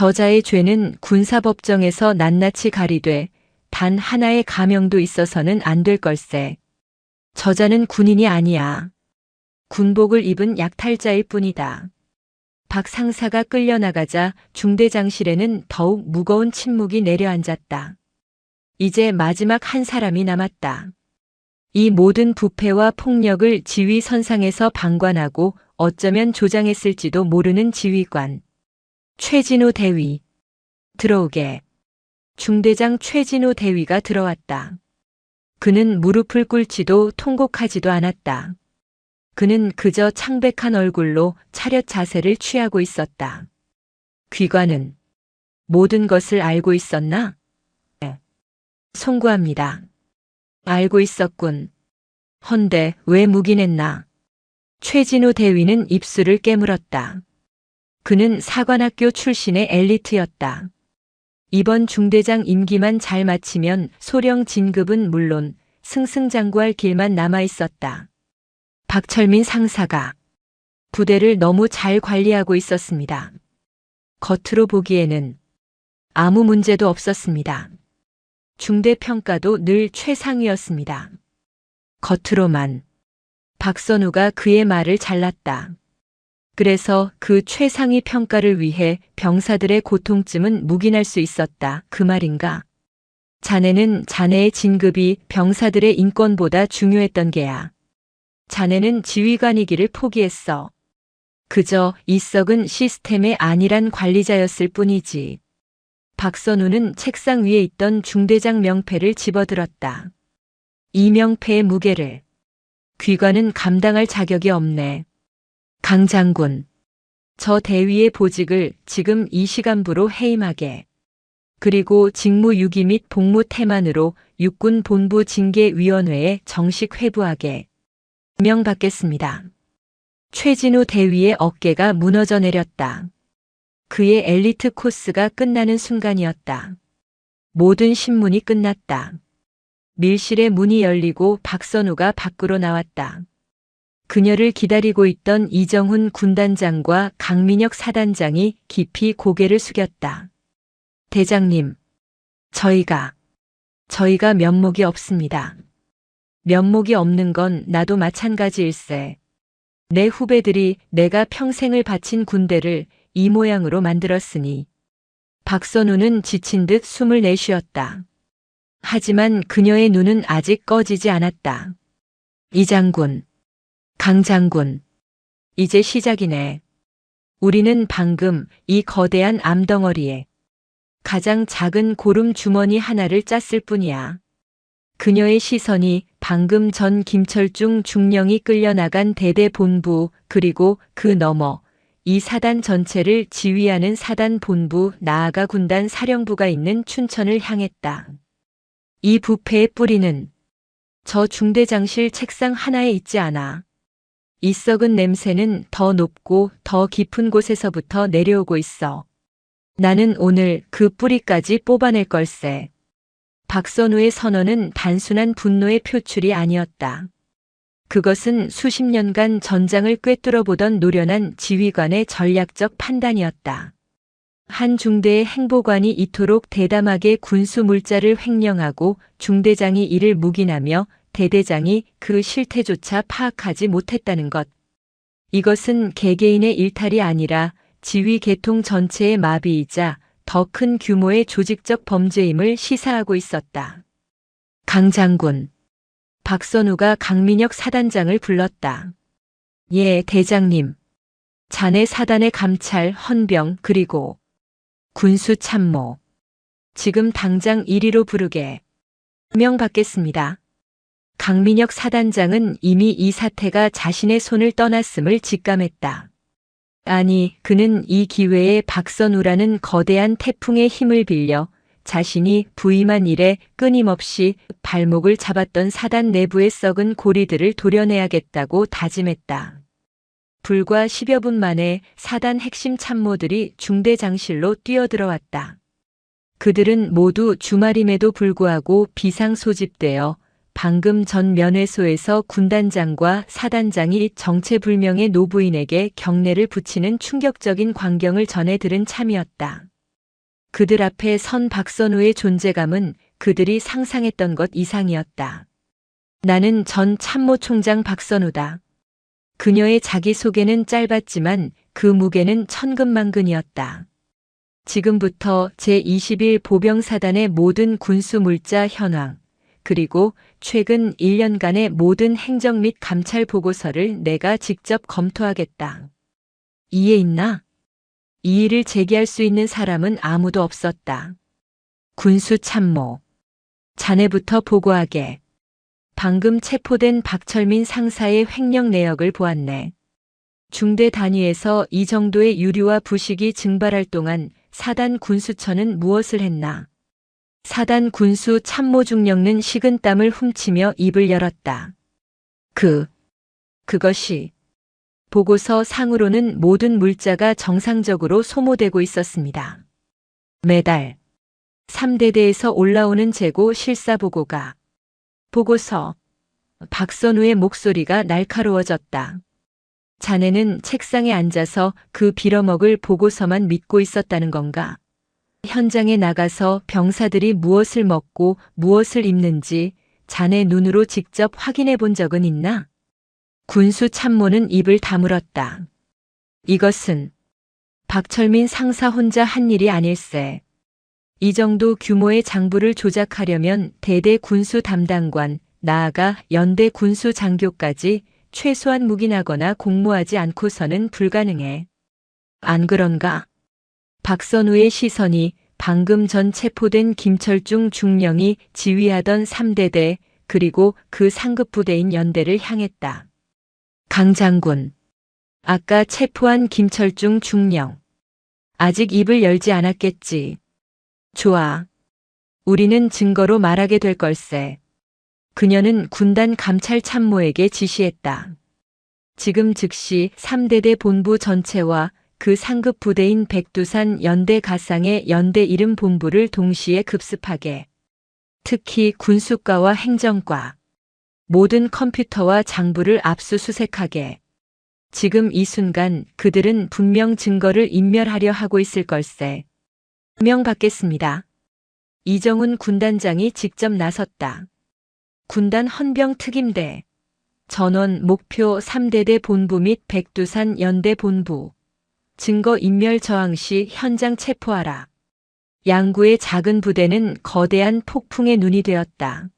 저자의 죄는 군사법정에서 낱낱이 가리되 단 하나의 가명도 있어서는 안 될 걸세. 저자는 군인이 아니야. 군복을 입은 약탈자일 뿐이다. 박 상사가 끌려나가자 중대장실에는 더욱 무거운 침묵이 내려앉았다. 이제 마지막 한 사람이 남았다. 이 모든 부패와 폭력을 지휘선상에서 방관하고 어쩌면 조장했을지도 모르는 지휘관. 최진호 대위. 들어오게. 중대장 최진호 대위가 들어왔다. 그는 무릎을 꿇지도 통곡하지도 않았다. 그는 그저 창백한 얼굴로 차렷 자세를 취하고 있었다. 귀관은 모든 것을 알고 있었나? 네. 송구합니다. 알고 있었군. 헌데 왜 묵인했나? 최진호 대위는 입술을 깨물었다. 그는 사관학교 출신의 엘리트였다. 이번 중대장 임기만 잘 마치면 소령 진급은 물론 승승장구할 길만 남아 있었다. 박철민 상사가 부대를 너무 잘 관리하고 있었습니다. 겉으로 보기에는 아무 문제도 없었습니다. 중대 평가도 늘 최상위였습니다. 겉으로만. 박선우가 그의 말을 잘랐다. 그래서 그 최상위 평가를 위해 병사들의 고통쯤은 묵인할 수 있었다. 그 말인가? 자네는 자네의 진급이 병사들의 인권보다 중요했던 게야. 자네는 지휘관이기를 포기했어. 그저 이 썩은 시스템의 안일한 관리자였을 뿐이지. 박선우는 책상 위에 있던 중대장 명패를 집어들었다. 이 명패의 무게를 귀관은 감당할 자격이 없네. 강 장군, 저 대위의 보직을 지금 이 시간부로 해임하게. 그리고 직무 유기 및 복무 태만으로 육군 본부 징계위원회에 정식 회부하게. 명받겠습니다. 최진호 대위의 어깨가 무너져 내렸다. 그의 엘리트 코스가 끝나는 순간이었다. 모든 신문이 끝났다. 밀실의 문이 열리고 박선우가 밖으로 나왔다. 그녀를 기다리고 있던 이정훈 군단장과 강민혁 사단장이 깊이 고개를 숙였다. 대장님, 저희가 면목이 없습니다. 면목이 없는 건 나도 마찬가지일세. 내 후배들이 내가 평생을 바친 군대를 이 모양으로 만들었으니. 박선우는 지친 듯 숨을 내쉬었다. 하지만 그녀의 눈은 아직 꺼지지 않았다. 이 장군, 강 장군, 이제 시작이네. 우리는 방금 이 거대한 암덩어리에 가장 작은 고름 주머니 하나를 짰을 뿐이야. 그녀의 시선이 방금 전 김철중 중령이 끌려나간 대대 본부 그리고 그 너머 이 사단 전체를 지휘하는 사단 본부 나아가 군단 사령부가 있는 춘천을 향했다. 이 부패의 뿌리는 저 중대장실 책상 하나에 있지 않아. 이 썩은 냄새는 더 높고 더 깊은 곳에서부터 내려오고 있어. 나는 오늘 그 뿌리까지 뽑아낼 걸세. 박선우의 선언은 단순한 분노의 표출이 아니었다. 그것은 수십 년간 전장을 꿰뚫어 보던 노련한 지휘관의 전략적 판단이었다. 한 중대의 행보관이 이토록 대담하게 군수 물자를 횡령하고 중대장이 이를 묵인하며 대대장이 그 실태조차 파악하지 못했다는 것. 이것은 개개인의 일탈이 아니라 지휘 계통 전체의 마비이자 더 큰 규모의 조직적 범죄임을 시사하고 있었다. 강 장군. 박선우가 강민혁 사단장을 불렀다. 예, 대장님. 자네 사단의 감찰, 헌병, 그리고 군수 참모. 지금 당장 1위로 부르게. 명받겠습니다. 강민혁 사단장은 이미 이 사태가 자신의 손을 떠났음을 직감했다. 아니, 그는 이 기회에 박선우라는 거대한 태풍의 힘을 빌려 자신이 부임한 이래 끊임없이 발목을 잡았던 사단 내부의 썩은 고리들을 도려내야겠다고 다짐했다. 불과 10여 분 만에 사단 핵심 참모들이 중대장실로 뛰어들어왔다. 그들은 모두 주말임에도 불구하고 비상 소집되어 방금 전 면회소에서 군단장과 사단장이 정체불명의 노부인에게 경례를 붙이는 충격적인 광경을 전해 들은 참이었다. 그들 앞에 선 박선우의 존재감은 그들이 상상했던 것 이상이었다. 나는 전 참모총장 박선우다. 그녀의 자기소개는 짧았지만 그 무게는 천근만근이었다. 지금부터 제21 보병사단의 모든 군수 물자 현황, 그리고 최근 1년간의 모든 행정 및 감찰 보고서를 내가 직접 검토하겠다. 이해 있나? 이의를 제기할 수 있는 사람은 아무도 없었다. 군수 참모. 자네부터 보고하게. 방금 체포된 박철민 상사의 횡령 내역을 보았네. 중대 단위에서 이 정도의 유류와 부식이 증발할 동안 사단 군수처는 무엇을 했나? 사단 군수 참모 중령는 식은땀을 훔치며 입을 열었다. 그것이 보고서 상으로는 모든 물자가 정상적으로 소모되고 있었습니다. 매달 3대대에서 올라오는 재고 실사 보고가 보고서. 박선우의 목소리가 날카로워졌다. 자네는 책상에 앉아서 그 빌어먹을 보고서만 믿고 있었다는 건가? 현장에 나가서 병사들이 무엇을 먹고 무엇을 입는지 자네 눈으로 직접 확인해 본 적은 있나? 군수 참모는 입을 다물었다. 이것은 박철민 상사 혼자 한 일이 아닐세. 이 정도 규모의 장부를 조작하려면 대대 군수 담당관, 나아가 연대 군수 장교까지 최소한 묵인하거나 공모하지 않고서는 불가능해. 안 그런가? 박선우의 시선이 방금 전 체포된 김철중 중령이 지휘하던 3대대 그리고 그 상급 부대인 연대를 향했다. 강 장군. 아까 체포한 김철중 중령. 아직 입을 열지 않았겠지. 좋아. 우리는 증거로 말하게 될 걸세. 그녀는 군단 감찰 참모에게 지시했다. 지금 즉시 3대대 본부 전체와 그 상급 부대인 백두산 연대 가상의 연대 이름 본부를 동시에 급습하게. 특히 군수과와 행정과. 모든 컴퓨터와 장부를 압수수색하게. 지금 이 순간 그들은 분명 증거를 인멸하려 하고 있을 걸세. 명받겠습니다. 이정훈 군단장이 직접 나섰다. 군단 헌병 특임대. 전원 목표 3대대 본부 및 백두산 연대 본부. 증거 인멸 저항 시 현장 체포하라. 양구의 작은 부대는 거대한 폭풍의 눈이 되었다.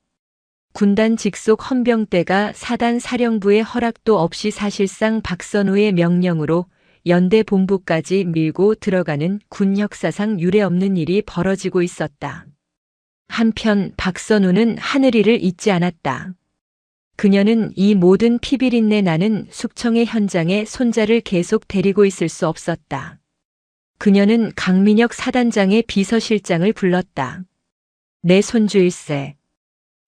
군단 직속 헌병대가 사단 사령부의 허락도 없이 사실상 박선우의 명령으로 연대 본부까지 밀고 들어가는 군 역사상 유례없는 일이 벌어지고 있었다. 한편 박선우는 하늘이를 잊지 않았다. 그녀는 이 모든 피비린내 나는 숙청의 현장에 손자를 계속 데리고 있을 수 없었다. 그녀는 강민혁 사단장의 비서실장을 불렀다. 내 손주일세.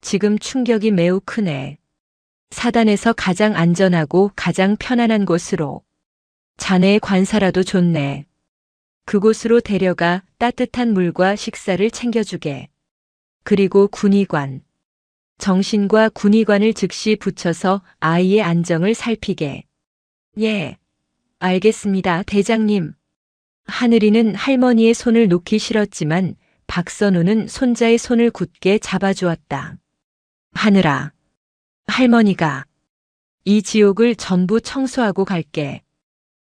지금 충격이 매우 크네. 사단에서 가장 안전하고 가장 편안한 곳으로. 자네의 관사라도 좋네. 그곳으로 데려가 따뜻한 물과 식사를 챙겨주게. 그리고 군의관. 정신과 군의관을 즉시 붙여서 아이의 안정을 살피게. 예. 알겠습니다, 대장님. 하늘이는 할머니의 손을 놓기 싫었지만 박선우는 손자의 손을 굳게 잡아주었다. 하늘아. 할머니가 이 지옥을 전부 청소하고 갈게.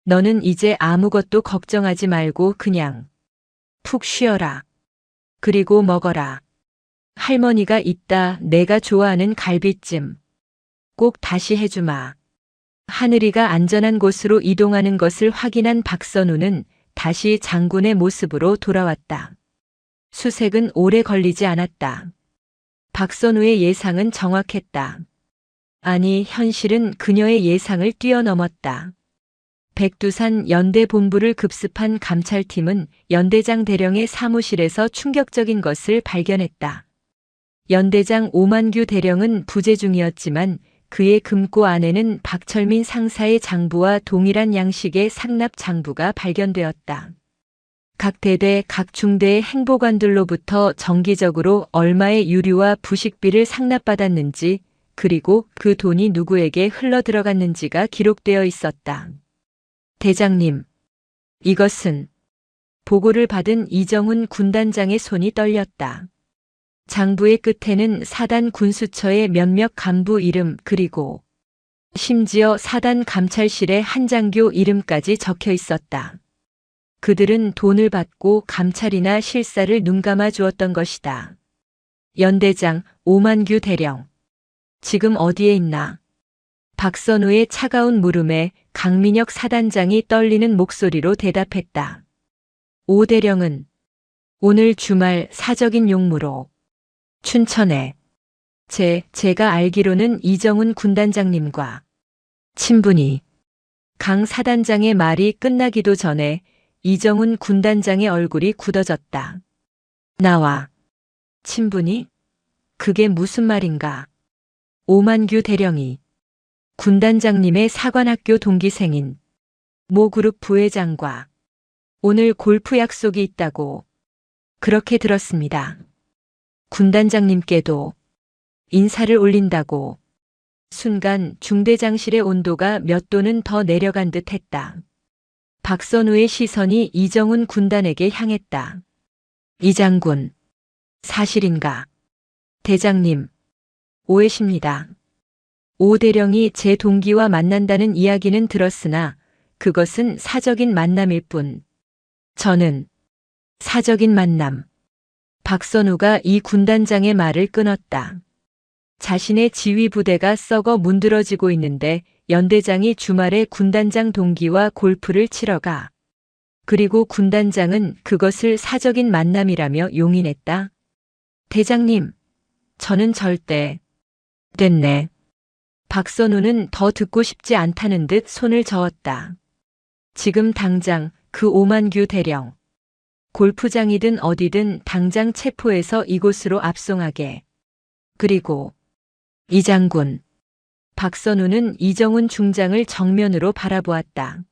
너는 이제 아무것도 걱정하지 말고 그냥 푹 쉬어라. 그리고 먹어라. 할머니가 이따 내가 좋아하는 갈비찜 꼭 다시 해주마. 하늘이가 안전한 곳으로 이동하는 것을 확인한 박선우는 다시 장군의 모습으로 돌아왔다. 수색은 오래 걸리지 않았다. 박선우의 예상은 정확했다. 아니, 현실은 그녀의 예상을 뛰어넘었다. 백두산 연대 본부를 급습한 감찰팀은 연대장 대령의 사무실에서 충격적인 것을 발견했다. 연대장 오만규 대령은 부재 중이었지만 그의 금고 안에는 박철민 상사의 장부와 동일한 양식의 상납 장부가 발견되었다. 각 대대, 각 중대의 행보관들로부터 정기적으로 얼마의 유류와 부식비를 상납받았는지, 그리고 그 돈이 누구에게 흘러들어갔는지가 기록되어 있었다. 대장님, 이것은 보고를 받은 이정훈 군단장의 손이 떨렸다. 장부의 끝에는 사단 군수처의 몇몇 간부 이름 그리고 심지어 사단 감찰실의 한장교 이름까지 적혀 있었다. 그들은 돈을 받고 감찰이나 실사를 눈감아 주었던 것이다. 연대장 오만규 대령. 지금 어디에 있나? 박선우의 차가운 물음에 강민혁 사단장이 떨리는 목소리로 대답했다. 오 대령은 오늘 주말 사적인 용무로 춘천에 제가 알기로는 이정훈 군단장님과 친분이. 강 사단장의 말이 끝나기도 전에 이정훈 군단장의 얼굴이 굳어졌다. 나와 친분이? 그게 무슨 말인가? 오만규 대령이 군단장님의 사관학교 동기생인 모 그룹 부회장과 오늘 골프 약속이 있다고 그렇게 들었습니다. 군단장님께도 인사를 올린다고. 순간 중대장실의 온도가 몇 도는 더 내려간 듯 했다. 박선우의 시선이 이정훈 군단에게 향했다. 이 장군, 사실인가? 대장님, 오해십니다. 오 대령이 제 동기와 만난다는 이야기는 들었으나 그것은 사적인 만남일 뿐. 저는 사적인 만남. 박선우가 이 군단장의 말을 끊었다. 자신의 지휘 부대가 썩어 문드러지고 있는데 연대장이 주말에 군단장 동기와 골프를 치러 가. 그리고 군단장은 그것을 사적인 만남이라며 용인했다. 대장님, 저는 절대. 됐네. 박선우는 더 듣고 싶지 않다는 듯 손을 저었다. 지금 당장 그 오만규 대령. 골프장이든 어디든 당장 체포해서 이곳으로 압송하게. 그리고 이 장군. 박선우는 이정훈 중장을 정면으로 바라보았다.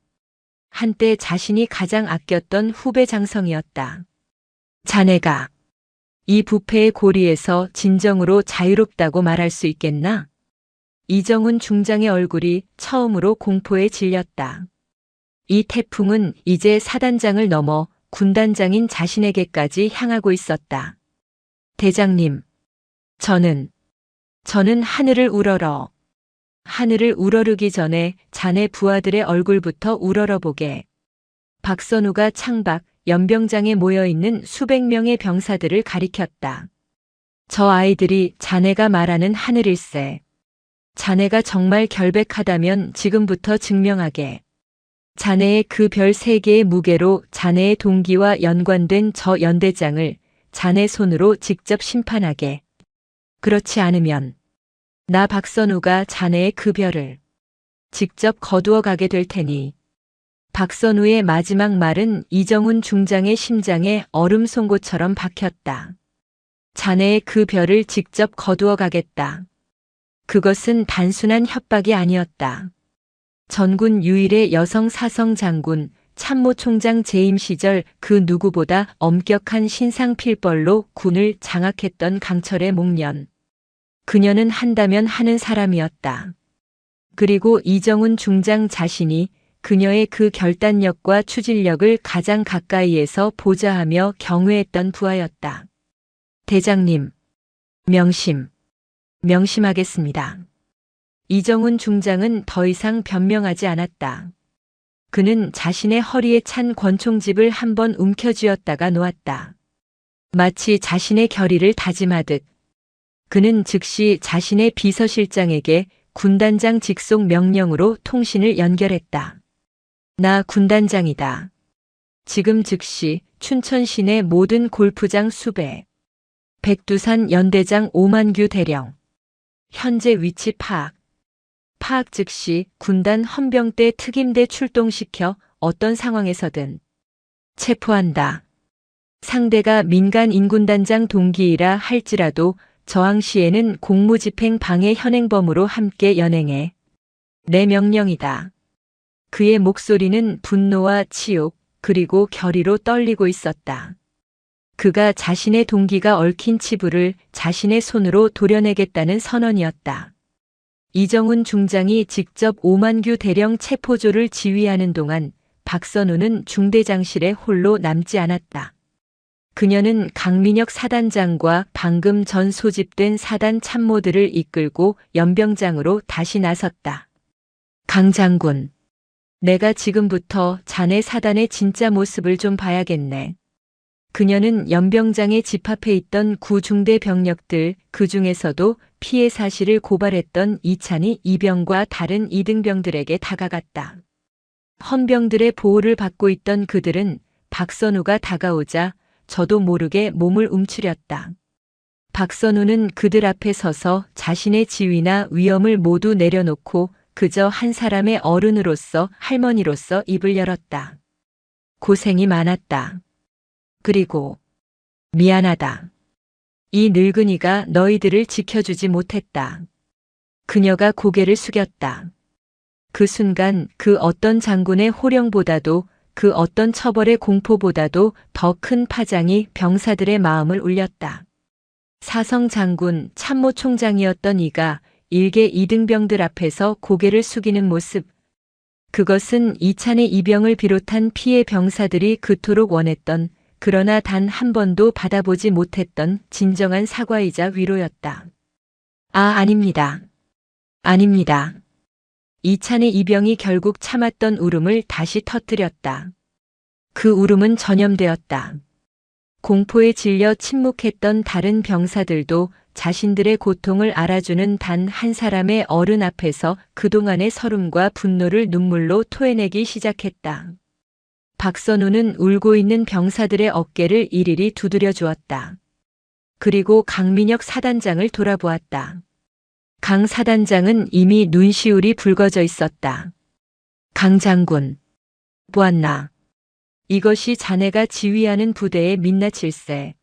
한때 자신이 가장 아꼈던 후배 장성이었다. 자네가 이 부패의 고리에서 진정으로 자유롭다고 말할 수 있겠나? 이정훈 중장의 얼굴이 처음으로 공포에 질렸다. 이 태풍은 이제 사단장을 넘어 군단장인 자신에게까지 향하고 있었다. 대장님, 저는 하늘을 우러러. 하늘을 우러르기 전에 자네 부하들의 얼굴부터 우러러보게. 박선우가 창밖 연병장에 모여있는 수백 명의 병사들을 가리켰다. 저 아이들이 자네가 말하는 하늘일세. 자네가 정말 결백하다면 지금부터 증명하게. 자네의 그 별 3개의 무게로 자네의 동기와 연관된 저 연대장을 자네 손으로 직접 심판하게. 그렇지 않으면 나 박선우가 자네의 그 별을 직접 거두어 가게 될 테니. 박선우의 마지막 말은 이정훈 중장의 심장에 얼음 송곳처럼 박혔다. 자네의 그 별을 직접 거두어 가겠다. 그것은 단순한 협박이 아니었다. 전군 유일의 여성 사성 장군, 참모총장 재임 시절 그 누구보다 엄격한 신상 필벌로 군을 장악했던 강철의 목련. 그녀는 한다면 하는 사람이었다. 그리고 이정훈 중장 자신이 그녀의 그 결단력과 추진력을 가장 가까이에서 보좌하며 경외했던 부하였다. 대장님, 명심하겠습니다. 이정훈 중장은 더 이상 변명하지 않았다. 그는 자신의 허리에 찬 권총집을 한번 움켜쥐었다가 놓았다. 마치 자신의 결의를 다짐하듯. 그는 즉시 자신의 비서실장에게 군단장 직속 명령으로 통신을 연결했다. 나 군단장이다. 지금 즉시 춘천 시내 모든 골프장 수배. 백두산 연대장 오만규 대령. 현재 위치 파악. 파악 즉시 군단 헌병대 특임대 출동시켜 어떤 상황에서든 체포한다. 상대가 민간 인군단장 동기이라 할지라도 저항 시에는 공무집행 방해 현행범으로 함께 연행해. 내 명령이다. 그의 목소리는 분노와 치욕 그리고 결의로 떨리고 있었다. 그가 자신의 동기가 얽힌 치부를 자신의 손으로 도려내겠다는 선언이었다. 이정훈 중장이 직접 오만규 대령 체포조를 지휘하는 동안 박선우는 중대장실에 홀로 남지 않았다. 그녀는 강민혁 사단장과 방금 전 소집된 사단 참모들을 이끌고 연병장으로 다시 나섰다. 강 장군, 내가 지금부터 자네 사단의 진짜 모습을 좀 봐야겠네. 그녀는 연병장에 집합해 있던 구중대 병력들, 그 중에서도 피해 사실을 고발했던 이찬희 이병과 다른 이등병들에게 다가갔다. 헌병들의 보호를 받고 있던 그들은 박선우가 다가오자 저도 모르게 몸을 움츠렸다. 박선우는 그들 앞에 서서 자신의 지위나 위엄을 모두 내려놓고 그저 한 사람의 어른으로서, 할머니로서 입을 열었다. 고생이 많았다. 그리고 미안하다. 이 늙은이가 너희들을 지켜주지 못했다. 그녀가 고개를 숙였다. 그 순간 그 어떤 장군의 호령보다도, 그 어떤 처벌의 공포보다도 더 큰 파장이 병사들의 마음을 울렸다. 사성 장군, 참모총장이었던 이가 일개 이등병들 앞에서 고개를 숙이는 모습. 그것은 이찬의 이병을 비롯한 피해 병사들이 그토록 원했던, 그러나 단 한 번도 받아보지 못했던 진정한 사과이자 위로였다. 아닙니다. 아닙니다. 이찬의 이병이 결국 참았던 울음을 다시 터뜨렸다. 그 울음은 전염되었다. 공포에 질려 침묵했던 다른 병사들도 자신들의 고통을 알아주는 단 한 사람의 어른 앞에서 그동안의 서름과 분노를 눈물로 토해내기 시작했다. 박선우는 울고 있는 병사들의 어깨를 일일이 두드려 주었다. 그리고 강민혁 사단장을 돌아보았다. 강 사단장은 이미 눈시울이 붉어져 있었다. 강 장군, 보았나? 이것이 자네가 지휘하는 부대의 민낯일세.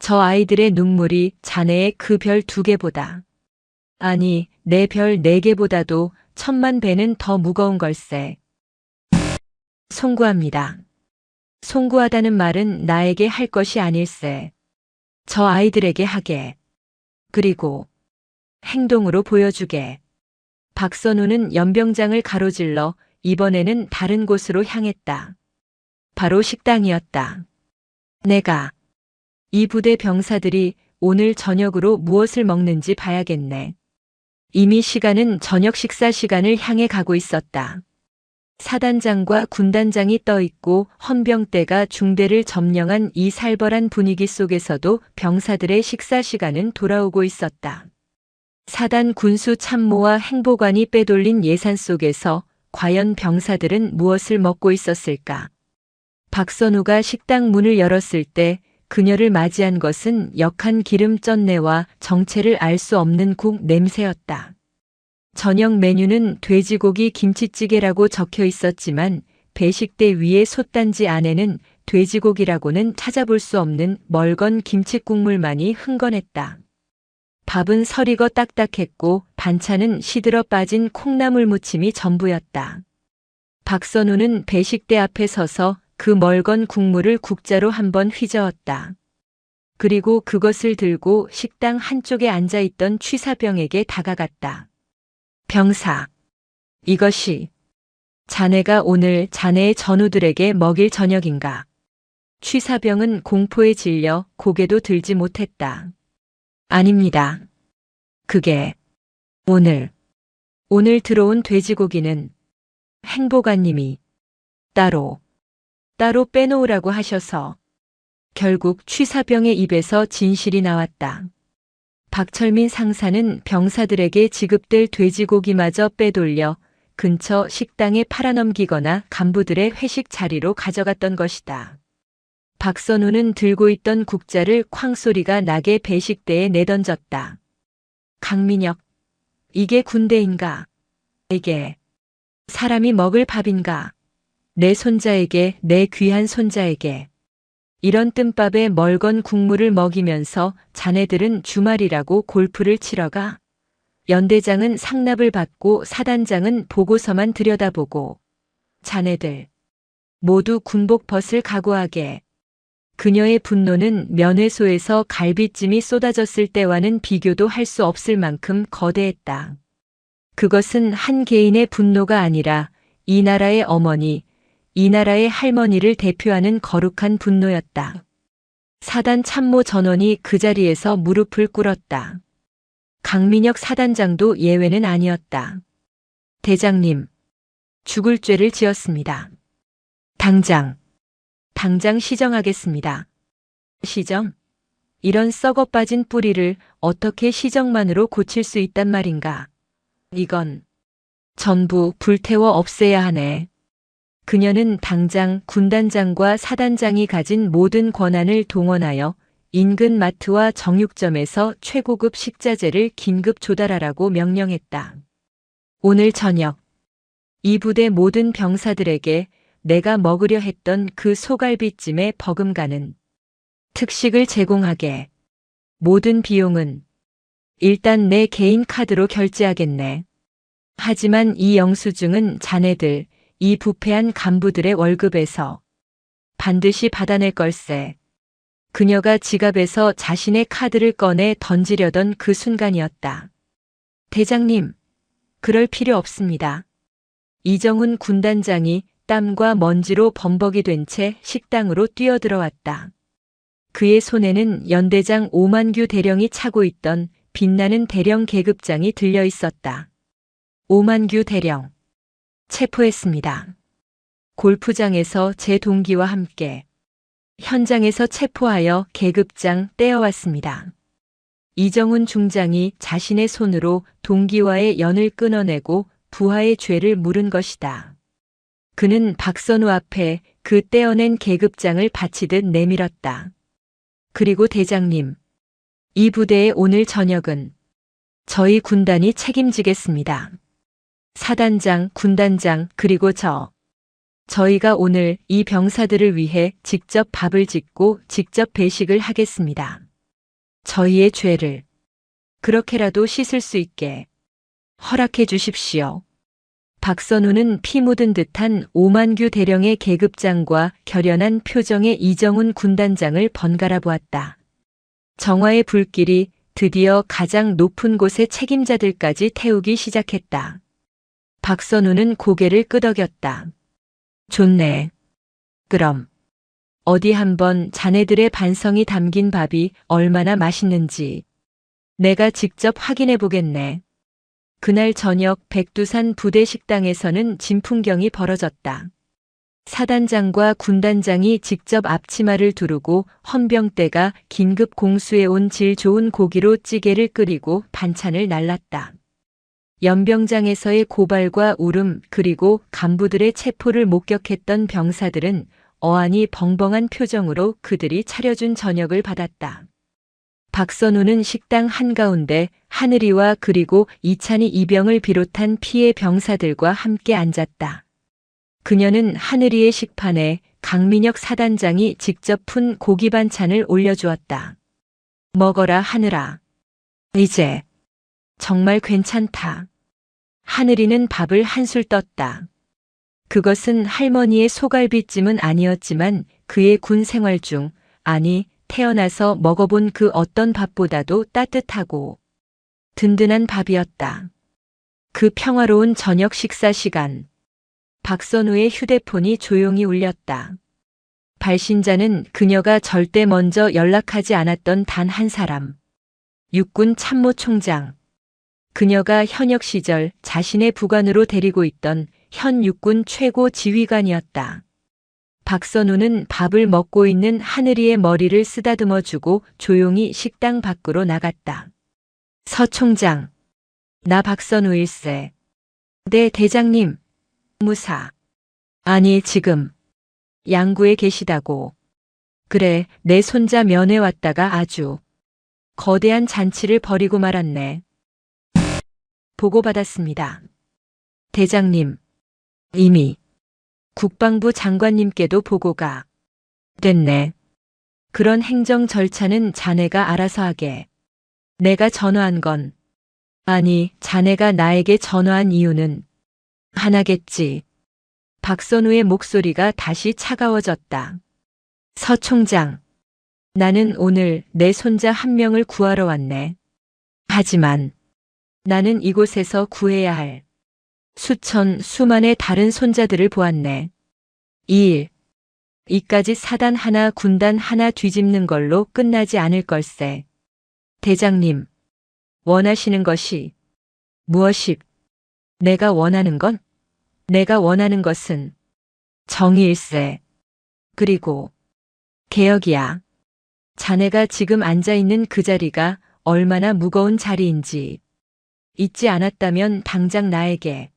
저 아이들의 눈물이 자네의 그 별 2개보다, 아니, 내 별 4개보다도 10,000배는 더 무거운 걸세. 송구합니다. 송구하다는 말은 나에게 할 것이 아닐세. 저 아이들에게 하게. 그리고 행동으로 보여주게. 박선우는 연병장을 가로질러 이번에는 다른 곳으로 향했다. 바로 식당이었다. 내가 이 부대 병사들이 오늘 저녁으로 무엇을 먹는지 봐야겠네. 이미 시간은 저녁 식사 시간을 향해 가고 있었다. 사단장과 군단장이 떠있고 헌병대가 중대를 점령한 이 살벌한 분위기 속에서도 병사들의 식사 시간은 돌아오고 있었다. 사단 군수 참모와 행보관이 빼돌린 예산 속에서 과연 병사들은 무엇을 먹고 있었을까? 박선우가 식당 문을 열었을 때 그녀를 맞이한 것은 역한 기름 쩐내와 정체를 알 수 없는 국 냄새였다. 저녁 메뉴는 돼지고기 김치찌개라고 적혀 있었지만 배식대 위의 솥단지 안에는 돼지고기라고는 찾아볼 수 없는 멀건 김칫국물만이 흥건했다. 밥은 서리고 딱딱했고 반찬은 시들어 빠진 콩나물 무침이 전부였다. 박선우는 배식대 앞에 서서 그 멀건 국물을 국자로 한번 휘저었다. 그리고 그것을 들고 식당 한쪽에 앉아있던 취사병에게 다가갔다. 병사, 이것이 자네가 오늘 자네의 전우들에게 먹일 저녁인가? 취사병은 공포에 질려 고개도 들지 못했다. 아닙니다. 그게 오늘 들어온 돼지고기는 행보관님이 따로 빼놓으라고 하셔서. 결국 취사병의 입에서 진실이 나왔다. 박철민 상사는 병사들에게 지급될 돼지고기마저 빼돌려 근처 식당에 팔아넘기거나 간부들의 회식 자리로 가져갔던 것이다. 박선우는 들고 있던 국자를 쾅 소리가 나게 배식대에 내던졌다. 강민혁, 이게 군대인가? 이게 사람이 먹을 밥인가? 내 손자에게, 내 귀한 손자에게 이런 뜸밥에 멀건 국물을 먹이면서 자네들은 주말이라고 골프를 치러 가. 연대장은 상납을 받고 사단장은 보고서만 들여다보고. 자네들 모두 군복 벗을 각오하게. 그녀의 분노는 면회소에서 갈비찜이 쏟아졌을 때와는 비교도 할 수 없을 만큼 거대했다. 그것은 한 개인의 분노가 아니라 이 나라의 어머니, 이 나라의 할머니를 대표하는 거룩한 분노였다. 사단 참모 전원이 그 자리에서 무릎을 꿇었다. 강민혁 사단장도 예외는 아니었다. 대장님, 죽을 죄를 지었습니다. 당장 시정하겠습니다. 시정? 이런 썩어 빠진 뿌리를 어떻게 시정만으로 고칠 수 있단 말인가? 이건 전부 불태워 없애야 하네. 그녀는 당장 군단장과 사단장이 가진 모든 권한을 동원하여 인근 마트와 정육점에서 최고급 식자재를 긴급 조달하라고 명령했다. 오늘 저녁 이 부대 모든 병사들에게 내가 먹으려 했던 그 소갈비찜에 버금가는 특식을 제공하게. 모든 비용은 일단 내 개인 카드로 결제하겠네. 하지만 이 영수증은 자네들, 이 부패한 간부들의 월급에서 반드시 받아낼 걸세. 그녀가 지갑에서 자신의 카드를 꺼내 던지려던 그 순간이었다. 대장님, 그럴 필요 없습니다. 이정훈 군단장이 땀과 먼지로 범벅이 된 채 식당으로 뛰어들어왔다. 그의 손에는 연대장 오만규 대령이 차고 있던 빛나는 대령 계급장이 들려 있었다. 오만규 대령. 체포했습니다. 골프장에서 제 동기와 함께 현장에서 체포하여 계급장 떼어왔습니다. 이정훈 중장이 자신의 손으로 동기와의 연을 끊어내고 부하의 죄를 물은 것이다. 그는 박선우 앞에 그 떼어낸 계급장을 바치듯 내밀었다. 그리고 대장님, 이 부대의 오늘 저녁은 저희 군단이 책임지겠습니다. 사단장, 군단장, 그리고 저희가 오늘 이 병사들을 위해 직접 밥을 짓고 직접 배식을 하겠습니다. 저희의 죄를 그렇게라도 씻을 수 있게 허락해 주십시오. 박선우는 피 묻은 듯한 오만규 대령의 계급장과 결연한 표정의 이정훈 군단장을 번갈아 보았다. 정화의 불길이 드디어 가장 높은 곳의 책임자들까지 태우기 시작했다. 박선우는 고개를 끄덕였다. 좋네. 그럼 어디 한번 자네들의 반성이 담긴 밥이 얼마나 맛있는지 내가 직접 확인해 보겠네. 그날 저녁 백두산 부대 식당에서는 진풍경이 벌어졌다. 사단장과 군단장이 직접 앞치마를 두르고 헌병대가 긴급 공수해 온 질 좋은 고기로 찌개를 끓이고 반찬을 날랐다. 연병장에서의 고발과 울음 그리고 간부들의 체포를 목격했던 병사들은 어안이 벙벙한 표정으로 그들이 차려준 저녁을 받았다. 박선우는 식당 한가운데 하늘이와 그리고 이찬희 이병을 비롯한 피해 병사들과 함께 앉았다. 그녀는 하늘이의 식판에 강민혁 사단장이 직접 푼 고기 반찬을 올려주었다. 먹어라 하늘아. 이제 정말 괜찮다. 하늘이는 밥을 한술 떴다. 그것은 할머니의 소갈비찜은 아니었지만 그의 군 생활 중, 아니 태어나서 먹어본 그 어떤 밥보다도 따뜻하고 든든한 밥이었다. 그 평화로운 저녁 식사 시간. 박선우의 휴대폰이 조용히 울렸다. 발신자는 그녀가 절대 먼저 연락하지 않았던 단 한 사람. 육군 참모총장. 그녀가 현역 시절 자신의 부관으로 데리고 있던 현 육군 최고 지휘관이었다. 박선우는 밥을 먹고 있는 하늘이의 머리를 쓰다듬어 주고 조용히 식당 밖으로 나갔다. 서 총장. 나 박선우일세. 네, 대장님. 무사. 아니, 지금 양구에 계시다고. 그래, 내 손자 면회 왔다가 아주 거대한 잔치를 벌이고 말았네. 보고받았습니다. 대장님, 이미 국방부 장관님께도 보고가 됐네. 그런 행정 절차는 자네가 알아서 하게. 내가 전화한 건, 아니, 자네가 나에게 전화한 이유는 하나겠지. 박선우의 목소리가 다시 차가워졌다. 서 총장, 나는 오늘 내 손자 한 명을 구하러 왔네. 하지만 나는 이곳에서 구해야 할 수천의 다른 손자들을 보았네. 2일. 이까지 사단 하나 군단 하나 뒤집는 걸로 끝나지 않을 걸세. 대장님, 원하시는 것이 무엇이? 내가 원하는 건? 내가 원하는 것은 정의일세. 그리고 개혁이야. 자네가 지금 앉아있는 그 자리가 얼마나 무거운 자리인지 잊지 않았다면 당장 나에게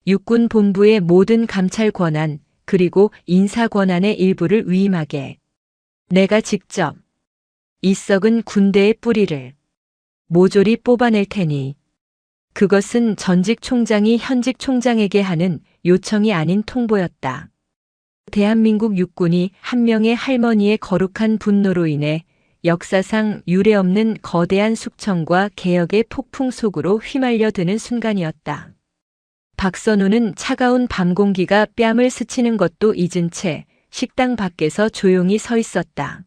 육군 본부의 모든 감찰 권한 그리고 인사 권한의 일부를 위임하게. 내가 직접 이 썩은 군대의 뿌리를 모조리 뽑아낼 테니 그것은 전직 총장이 현직 총장에게 하는 요청이 아닌 통보였다. 대한민국 육군이 한 명의 할머니의 거룩한 분노로 인해 역사상 유례없는 거대한 숙청과 개혁의 폭풍 속으로 휘말려 드는 순간이었다. 박선우는 차가운 밤 공기가 뺨을 스치는 것도 잊은 채 식당 밖에서 조용히 서 있었다.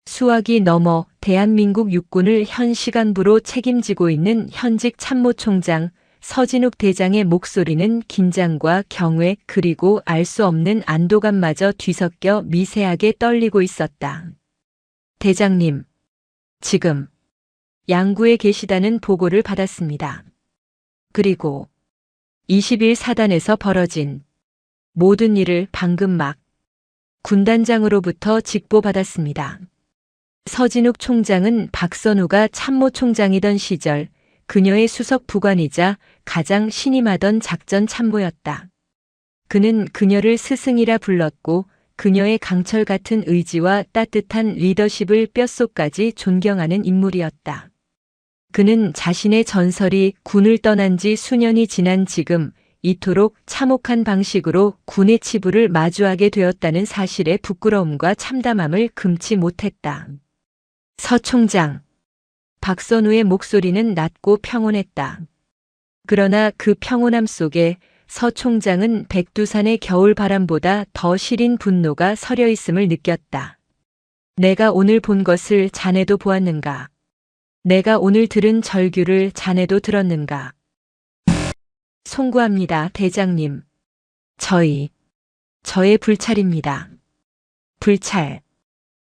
수학이 넘어 대한민국 육군을 현 시간부로 책임지고 있는 현직 참모총장 서진욱 대장의 목소리는 긴장과 경외 그리고 알 수 없는 안도감마저 뒤섞여 미세하게 떨리고 있었다. 대장님, 지금 양구에 계시다는 보고를 받았습니다. 그리고 20일 사단에서 벌어진 모든 일을 방금 막 군단장으로부터 직보받았습니다. 서진욱 총장은 박선우가 참모총장이던 시절 그녀의 수석 부관이자 가장 신임하던 작전 참모였다. 그는 그녀를 스승이라 불렀고 그녀의 강철 같은 의지와 따뜻한 리더십을 뼛속까지 존경하는 인물이었다. 그는 자신의 전설이 군을 떠난 지 수년이 지난 지금 이토록 참혹한 방식으로 군의 치부를 마주하게 되었다는 사실의 부끄러움과 참담함을 금치 못했다. 서 총장. 박선우의 목소리는 낮고 평온했다. 그러나 그 평온함 속에 서 총장은 백두산의 겨울 바람보다 더 시린 분노가 서려 있음을 느꼈다. 내가 오늘 본 것을 자네도 보았는가? 내가 오늘 들은 절규를 자네도 들었는가? 송구합니다, 대장님. 저의 불찰입니다. 불찰.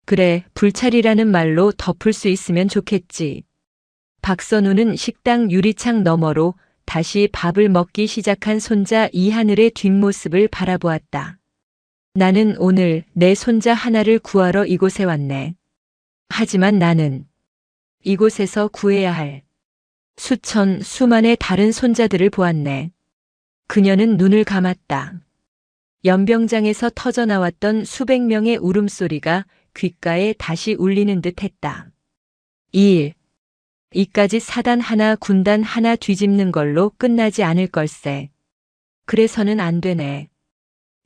그래, 불찰이라는 말로 덮을 수 있으면 좋겠지. 박선우는 식당 유리창 너머로 다시 밥을 먹기 시작한 손자 이하늘의 뒷모습을 바라보았다. 나는 오늘 내 손자 하나를 구하러 이곳에 왔네. 하지만 나는 이곳에서 구해야 할 수만의 다른 손자들을 보았네. 그녀는 눈을 감았다. 연병장에서 터져나왔던 수백 명의 울음소리가 귓가에 다시 울리는 듯 했다. 2일. 이까지 사단 하나 군단 하나 뒤집는 걸로 끝나지 않을 걸세. 그래서는 안 되네.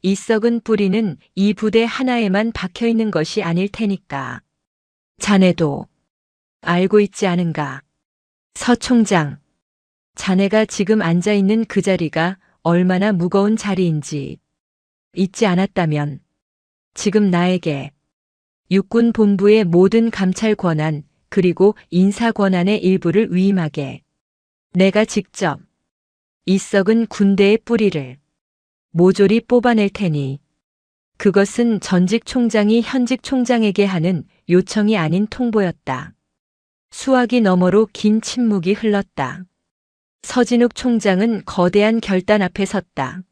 이 썩은 뿌리는 이 부대 하나에만 박혀 있는 것이 아닐 테니까. 자네도 알고 있지 않은가? 서 총장. 자네가 지금 앉아 있는 그 자리가 얼마나 무거운 자리인지 잊지 않았다면 지금 나에게 육군 본부의 모든 감찰 권한 그리고 인사 권한의 일부를 위임하게. 내가 직접 이 썩은 군대의 뿌리를 모조리 뽑아낼 테니 그것은 전직 총장이 현직 총장에게 하는 요청이 아닌 통보였다. 수화기 너머로 긴 침묵이 흘렀다. 서진욱 총장은 거대한 결단 앞에 섰다.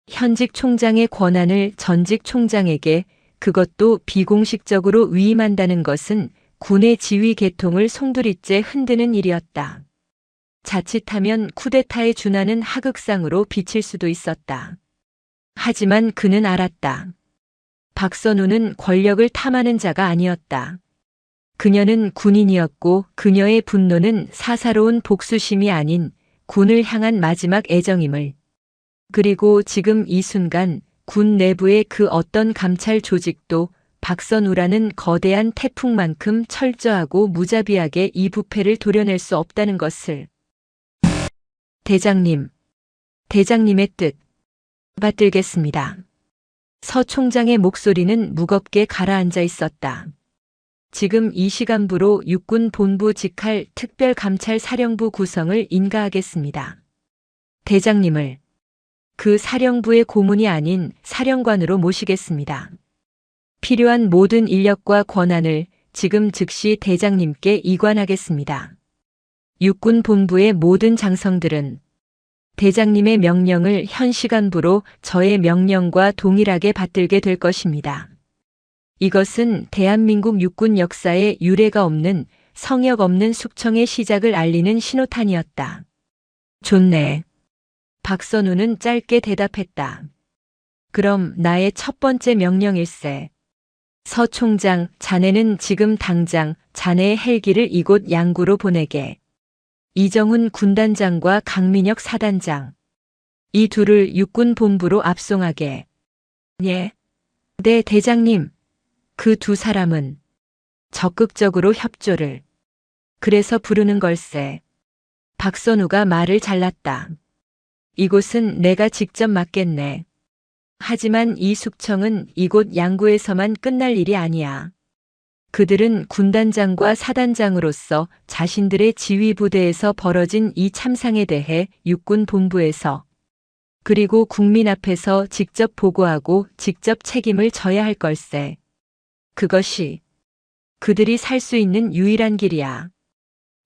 현직 총장의 권한을 전직 총장에게 그것도 비공식적으로 위임한다는 것은 군의 지휘 계통을 송두리째 흔드는 일이었다. 자칫하면 쿠데타에 준하는 하극상으로 비칠 수도 있었다. 하지만 그는 알았다. 박선우는 권력을 탐하는 자가 아니었다. 그녀는 군인이었고 그녀의 분노는 사사로운 복수심이 아닌 군을 향한 마지막 애정임을. 그리고 지금 이 순간 군 내부의 그 어떤 감찰 조직도 박선우라는 거대한 태풍만큼 철저하고 무자비하게 이 부패를 도려낼 수 없다는 것을. 대장님, 대장님의 뜻 받들겠습니다. 서 총장의 목소리는 무겁게 가라앉아 있었다. 지금 이 시간부로 육군 본부 직할 특별감찰사령부 구성을 인가하겠습니다. 대장님을 그 사령부의 고문이 아닌 사령관으로 모시겠습니다. 필요한 모든 인력과 권한을 지금 즉시 대장님께 이관하겠습니다. 육군 본부의 모든 장성들은 대장님의 명령을 현 시간부로 저의 명령과 동일하게 받들게 될 것입니다. 이것은 대한민국 육군 역사에 유례가 없는 성역 없는 숙청의 시작을 알리는 신호탄이었다. 좋네. 박선우는 짧게 대답했다. 그럼 나의 첫 번째 명령일세. 서 총장, 자네는 지금 당장 자네의 헬기를 이곳 양구로 보내게. 이정훈 군단장과 강민혁 사단장. 이 둘을 육군 본부로 압송하게. 예. 네, 대장님. 그 두 사람은 적극적으로 협조를. 그래서 부르는 걸세. 박선우가 말을 잘랐다. 이곳은 내가 직접 맡겠네. 하지만 이 숙청은 이곳 양구에서만 끝날 일이 아니야. 그들은 군단장과 사단장으로서 자신들의 지휘부대에서 벌어진 이 참상에 대해 육군 본부에서 그리고 국민 앞에서 직접 보고하고 직접 책임을 져야 할 걸세. 그것이 그들이 살 수 있는 유일한 길이야.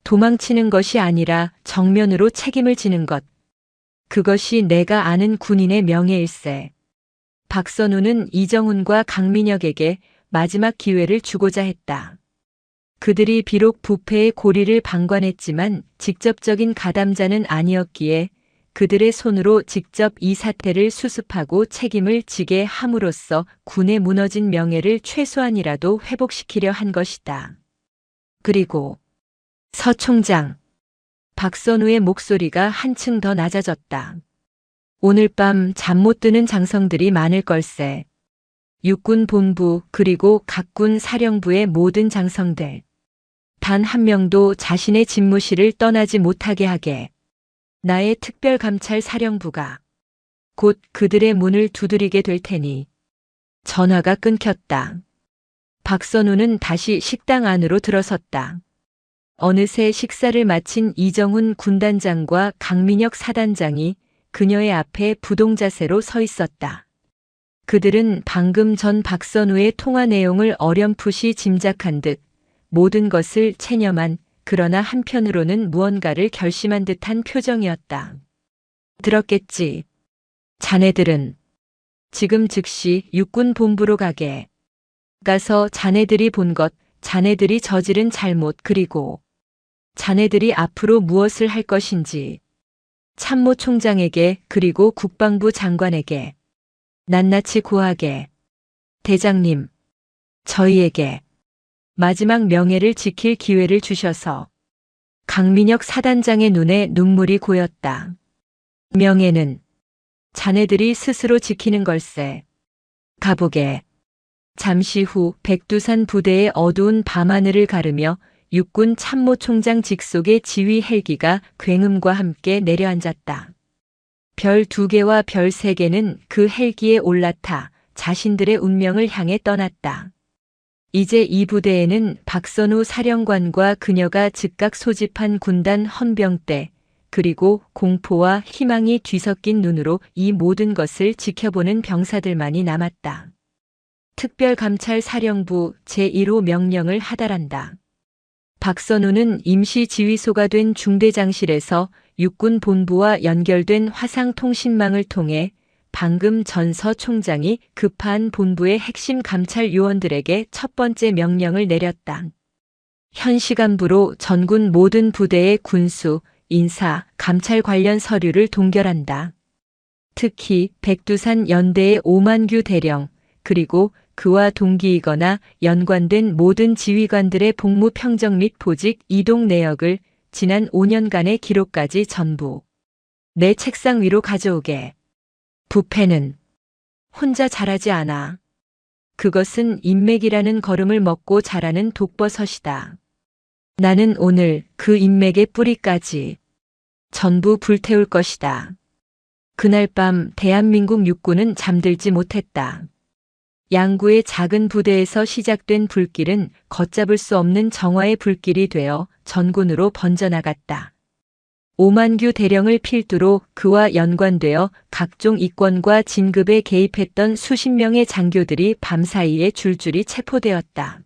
도망치는 것이 아니라 정면으로 책임을 지는 것. 그것이 내가 아는 군인의 명예일세. 박선우는 이정훈과 강민혁에게 마지막 기회를 주고자 했다. 그들이 비록 부패의 고리를 방관했지만 직접적인 가담자는 아니었기에 그들의 손으로 직접 이 사태를 수습하고 책임을 지게 함으로써 군의 무너진 명예를 최소한이라도 회복시키려 한 것이다. 그리고 서 총장. 박선우의 목소리가 한층 더 낮아졌다. 오늘 밤 잠 못 드는 장성들이 많을 걸세. 육군 본부 그리고 각군 사령부의 모든 장성들. 단 한 명도 자신의 집무실을 떠나지 못하게 하게. 나의 특별감찰 사령부가 곧 그들의 문을 두드리게 될 테니. 전화가 끊겼다. 박선우는 다시 식당 안으로 들어섰다. 어느새 식사를 마친 이정훈 군단장과 강민혁 사단장이 그녀의 앞에 부동자세로 서 있었다. 그들은 방금 전 박선우의 통화 내용을 어렴풋이 짐작한 듯 모든 것을 체념한 그러나 한편으로는 무언가를 결심한 듯한 표정이었다. 들었겠지. 자네들은 지금 즉시 육군 본부로 가게. 가서 자네들이 본 것, 자네들이 저지른 잘못 그리고 자네들이 앞으로 무엇을 할 것인지 참모 총장에게 그리고 국방부 장관에게 낱낱이 고하게. 대장님, 저희에게 마지막 명예를 지킬 기회를 주셔서. 강민혁 사단장의 눈에 눈물이 고였다. 명예는 자네들이 스스로 지키는 걸세. 가보게. 잠시 후 백두산 부대의 어두운 밤하늘을 가르며 육군 참모총장 직속의 지휘 헬기가 굉음과 함께 내려앉았다. 별 2개와 별 3개는 그 헬기에 올라타 자신들의 운명을 향해 떠났다. 이제 이 부대에는 박선우 사령관과 그녀가 즉각 소집한 군단 헌병대, 그리고 공포와 희망이 뒤섞인 눈으로 이 모든 것을 지켜보는 병사들만이 남았다. 특별감찰사령부 제1호 명령을 하달한다. 박선우는 임시지휘소가 된 중대장실에서 육군 본부와 연결된 화상통신망을 통해 방금 전 서 총장이 급한 본부의 핵심 감찰 요원들에게 첫 번째 명령을 내렸다. 현 시간부로 전군 모든 부대의 군수, 인사, 감찰 관련 서류를 동결한다. 특히 백두산 연대의 오만규 대령, 그리고 그와 동기이거나 연관된 모든 지휘관들의 복무 평정 및 보직 이동 내역을 지난 5년간의 기록까지 전부 내 책상 위로 가져오게. 부패는 혼자 자라지 않아. 그것은 인맥이라는 거름을 먹고 자라는 독버섯이다. 나는 오늘 그 인맥의 뿌리까지 전부 불태울 것이다. 그날 밤 대한민국 육군은 잠들지 못했다. 양구의 작은 부대에서 시작된 불길은 걷잡을 수 없는 정화의 불길이 되어 전군으로 번져나갔다. 오만규 대령을 필두로 그와 연관되어 각종 이권과 진급에 개입했던 수십 명의 장교들이 밤사이에 줄줄이 체포되었다.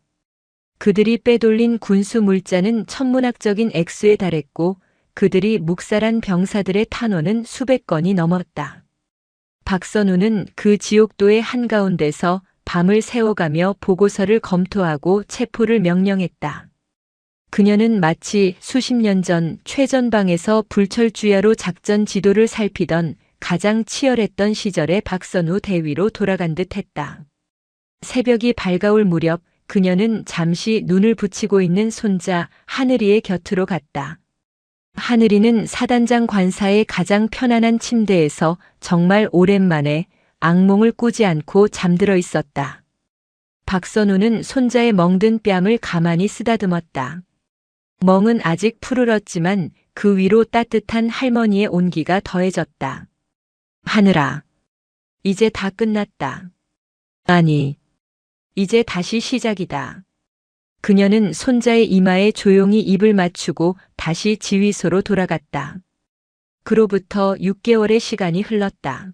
그들이 빼돌린 군수 물자는 천문학적인 액수에 달했고 그들이 묵살한 병사들의 탄원은 수백 건이 넘었다. 박선우는 그 지옥도의 한가운데서 밤을 새워가며 보고서를 검토하고 체포를 명령했다. 그녀는 마치 수십 년 전 최전방에서 불철주야로 작전 지도를 살피던 가장 치열했던 시절의 박선우 대위로 돌아간 듯 했다. 새벽이 밝아올 무렵 그녀는 잠시 눈을 붙이고 있는 손자 하늘이의 곁으로 갔다. 하늘이는 사단장 관사의 가장 편안한 침대에서 정말 오랜만에 악몽을 꾸지 않고 잠들어 있었다. 박선우는 손자의 멍든 뺨을 가만히 쓰다듬었다. 멍은 아직 푸르렀지만 그 위로 따뜻한 할머니의 온기가 더해졌다. 하늘아, 이제 다 끝났다. 아니, 이제 다시 시작이다. 그녀는 손자의 이마에 조용히 입을 맞추고 다시 지휘소로 돌아갔다. 그로부터 6개월의 시간이 흘렀다.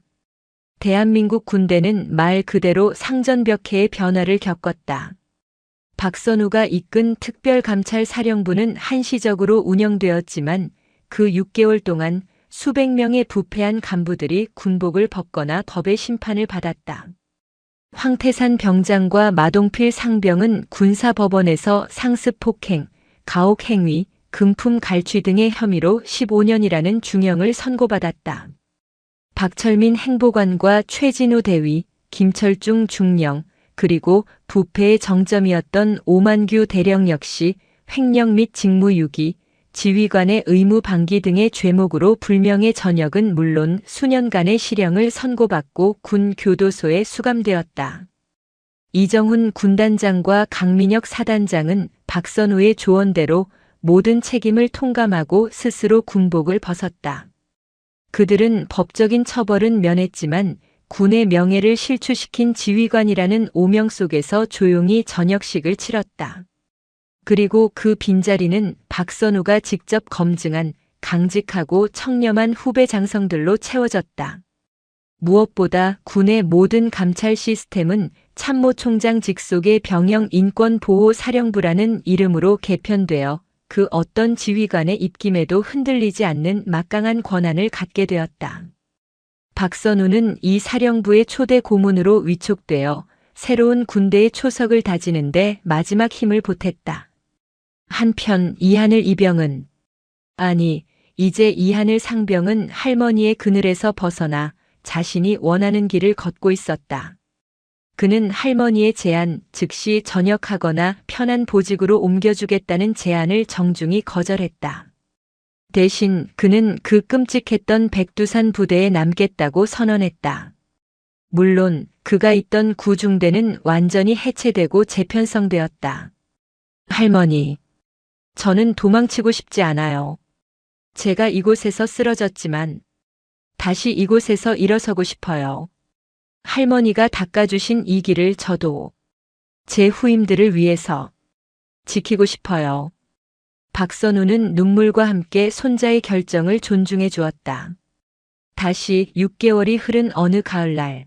대한민국 군대는 말 그대로 상전벽해의 변화를 겪었다. 박선우가 이끈 특별감찰사령부는 한시적으로 운영되었지만 그 6개월 동안 수백 명의 부패한 간부들이 군복을 벗거나 법의 심판을 받았다. 황태산 병장과 마동필 상병은 군사법원에서 상습폭행, 가혹행위, 금품 갈취 등의 혐의로 15년이라는 중형을 선고받았다. 박철민 행보관과 최진우 대위, 김철중 중령, 그리고 부패의 정점이었던 오만규 대령 역시 횡령 및 직무유기, 지휘관의 의무 방기 등의 죄목으로 불명예 전역은 물론 수년간의 실형을 선고받고 군 교도소에 수감되었다. 이정훈 군단장과 강민혁 사단장은 박선우의 조언대로 모든 책임을 통감하고 스스로 군복을 벗었다. 그들은 법적인 처벌은 면했지만 군의 명예를 실추시킨 지휘관이라는 오명 속에서 조용히 저녁식을 치렀다. 그리고 그 빈자리는 박선우가 직접 검증한 강직하고 청렴한 후배 장성들로 채워졌다. 무엇보다 군의 모든 감찰 시스템은 참모총장 직속의 병영인권보호사령부라는 이름으로 개편되어 그 어떤 지휘관의 입김에도 흔들리지 않는 막강한 권한을 갖게 되었다. 박선우는 이 사령부의 초대 고문으로 위촉되어 새로운 군대의 초석을 다지는데 마지막 힘을 보탰다. 한편 이하늘 이병은, 아니, 이제 이하늘 상병은 할머니의 그늘에서 벗어나 자신이 원하는 길을 걷고 있었다. 그는 할머니의 제안, 즉시 전역하거나 편한 보직으로 옮겨주겠다는 제안을 정중히 거절했다. 대신 그는 그 끔찍했던 백두산 부대에 남겠다고 선언했다. 물론 그가 있던 구중대는 완전히 해체되고 재편성되었다. 할머니, 저는 도망치고 싶지 않아요. 제가 이곳에서 쓰러졌지만 다시 이곳에서 일어서고 싶어요. 할머니가 닦아주신 이 길을 저도 제 후임들을 위해서 지키고 싶어요. 박선우는 눈물과 함께 손자의 결정을 존중해 주었다. 다시 6개월이 흐른 어느 가을날,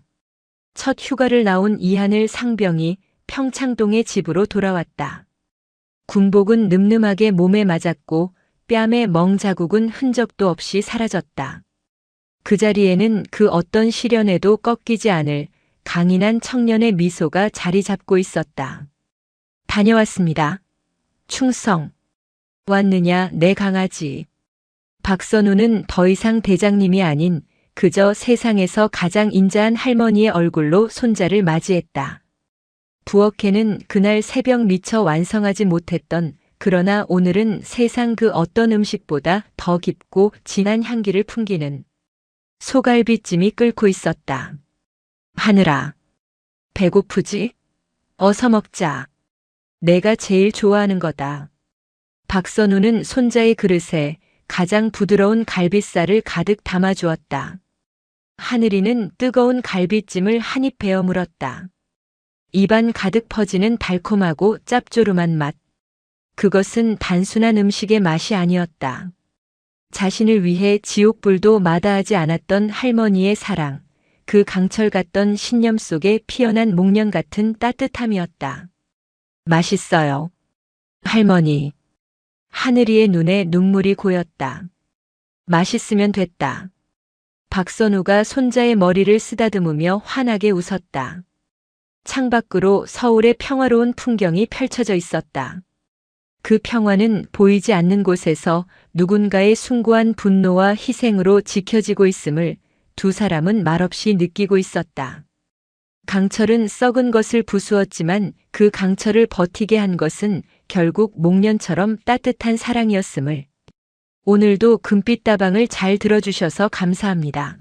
첫 휴가를 나온 이하늘 상병이 평창동의 집으로 돌아왔다. 군복은 늠름하게 몸에 맞았고 뺨의 멍 자국은 흔적도 없이 사라졌다. 그 자리에는 그 어떤 시련에도 꺾이지 않을 강인한 청년의 미소가 자리 잡고 있었다. 다녀왔습니다. 충성. 왔느냐, 내 강아지. 박선우는 더 이상 대장님이 아닌 그저 세상에서 가장 인자한 할머니의 얼굴로 손자를 맞이했다. 부엌에는 그날 새벽 미처 완성하지 못했던, 그러나 오늘은 세상 그 어떤 음식보다 더 깊고 진한 향기를 풍기는 소갈비찜이 끓고 있었다. 하늘아, 배고프지? 어서 먹자. 내가 제일 좋아하는 거다. 박선우는 손자의 그릇에 가장 부드러운 갈비살을 가득 담아주었다. 하늘이는 뜨거운 갈비찜을 한 입 베어 물었다. 입안 가득 퍼지는 달콤하고 짭조름한 맛. 그것은 단순한 음식의 맛이 아니었다. 자신을 위해 지옥불도 마다하지 않았던 할머니의 사랑, 그 강철 같던 신념 속에 피어난 목련 같은 따뜻함이었다. 맛있어요. 할머니. 하늘이의 눈에 눈물이 고였다. 맛있으면 됐다. 박선우가 손자의 머리를 쓰다듬으며 환하게 웃었다. 창밖으로 서울의 평화로운 풍경이 펼쳐져 있었다. 그 평화는 보이지 않는 곳에서 누군가의 숭고한 분노와 희생으로 지켜지고 있음을 두 사람은 말없이 느끼고 있었다. 강철은 썩은 것을 부수었지만 그 강철을 버티게 한 것은 결국 목련처럼 따뜻한 사랑이었음을. 오늘도 금빛다방을 잘 들어주셔서 감사합니다.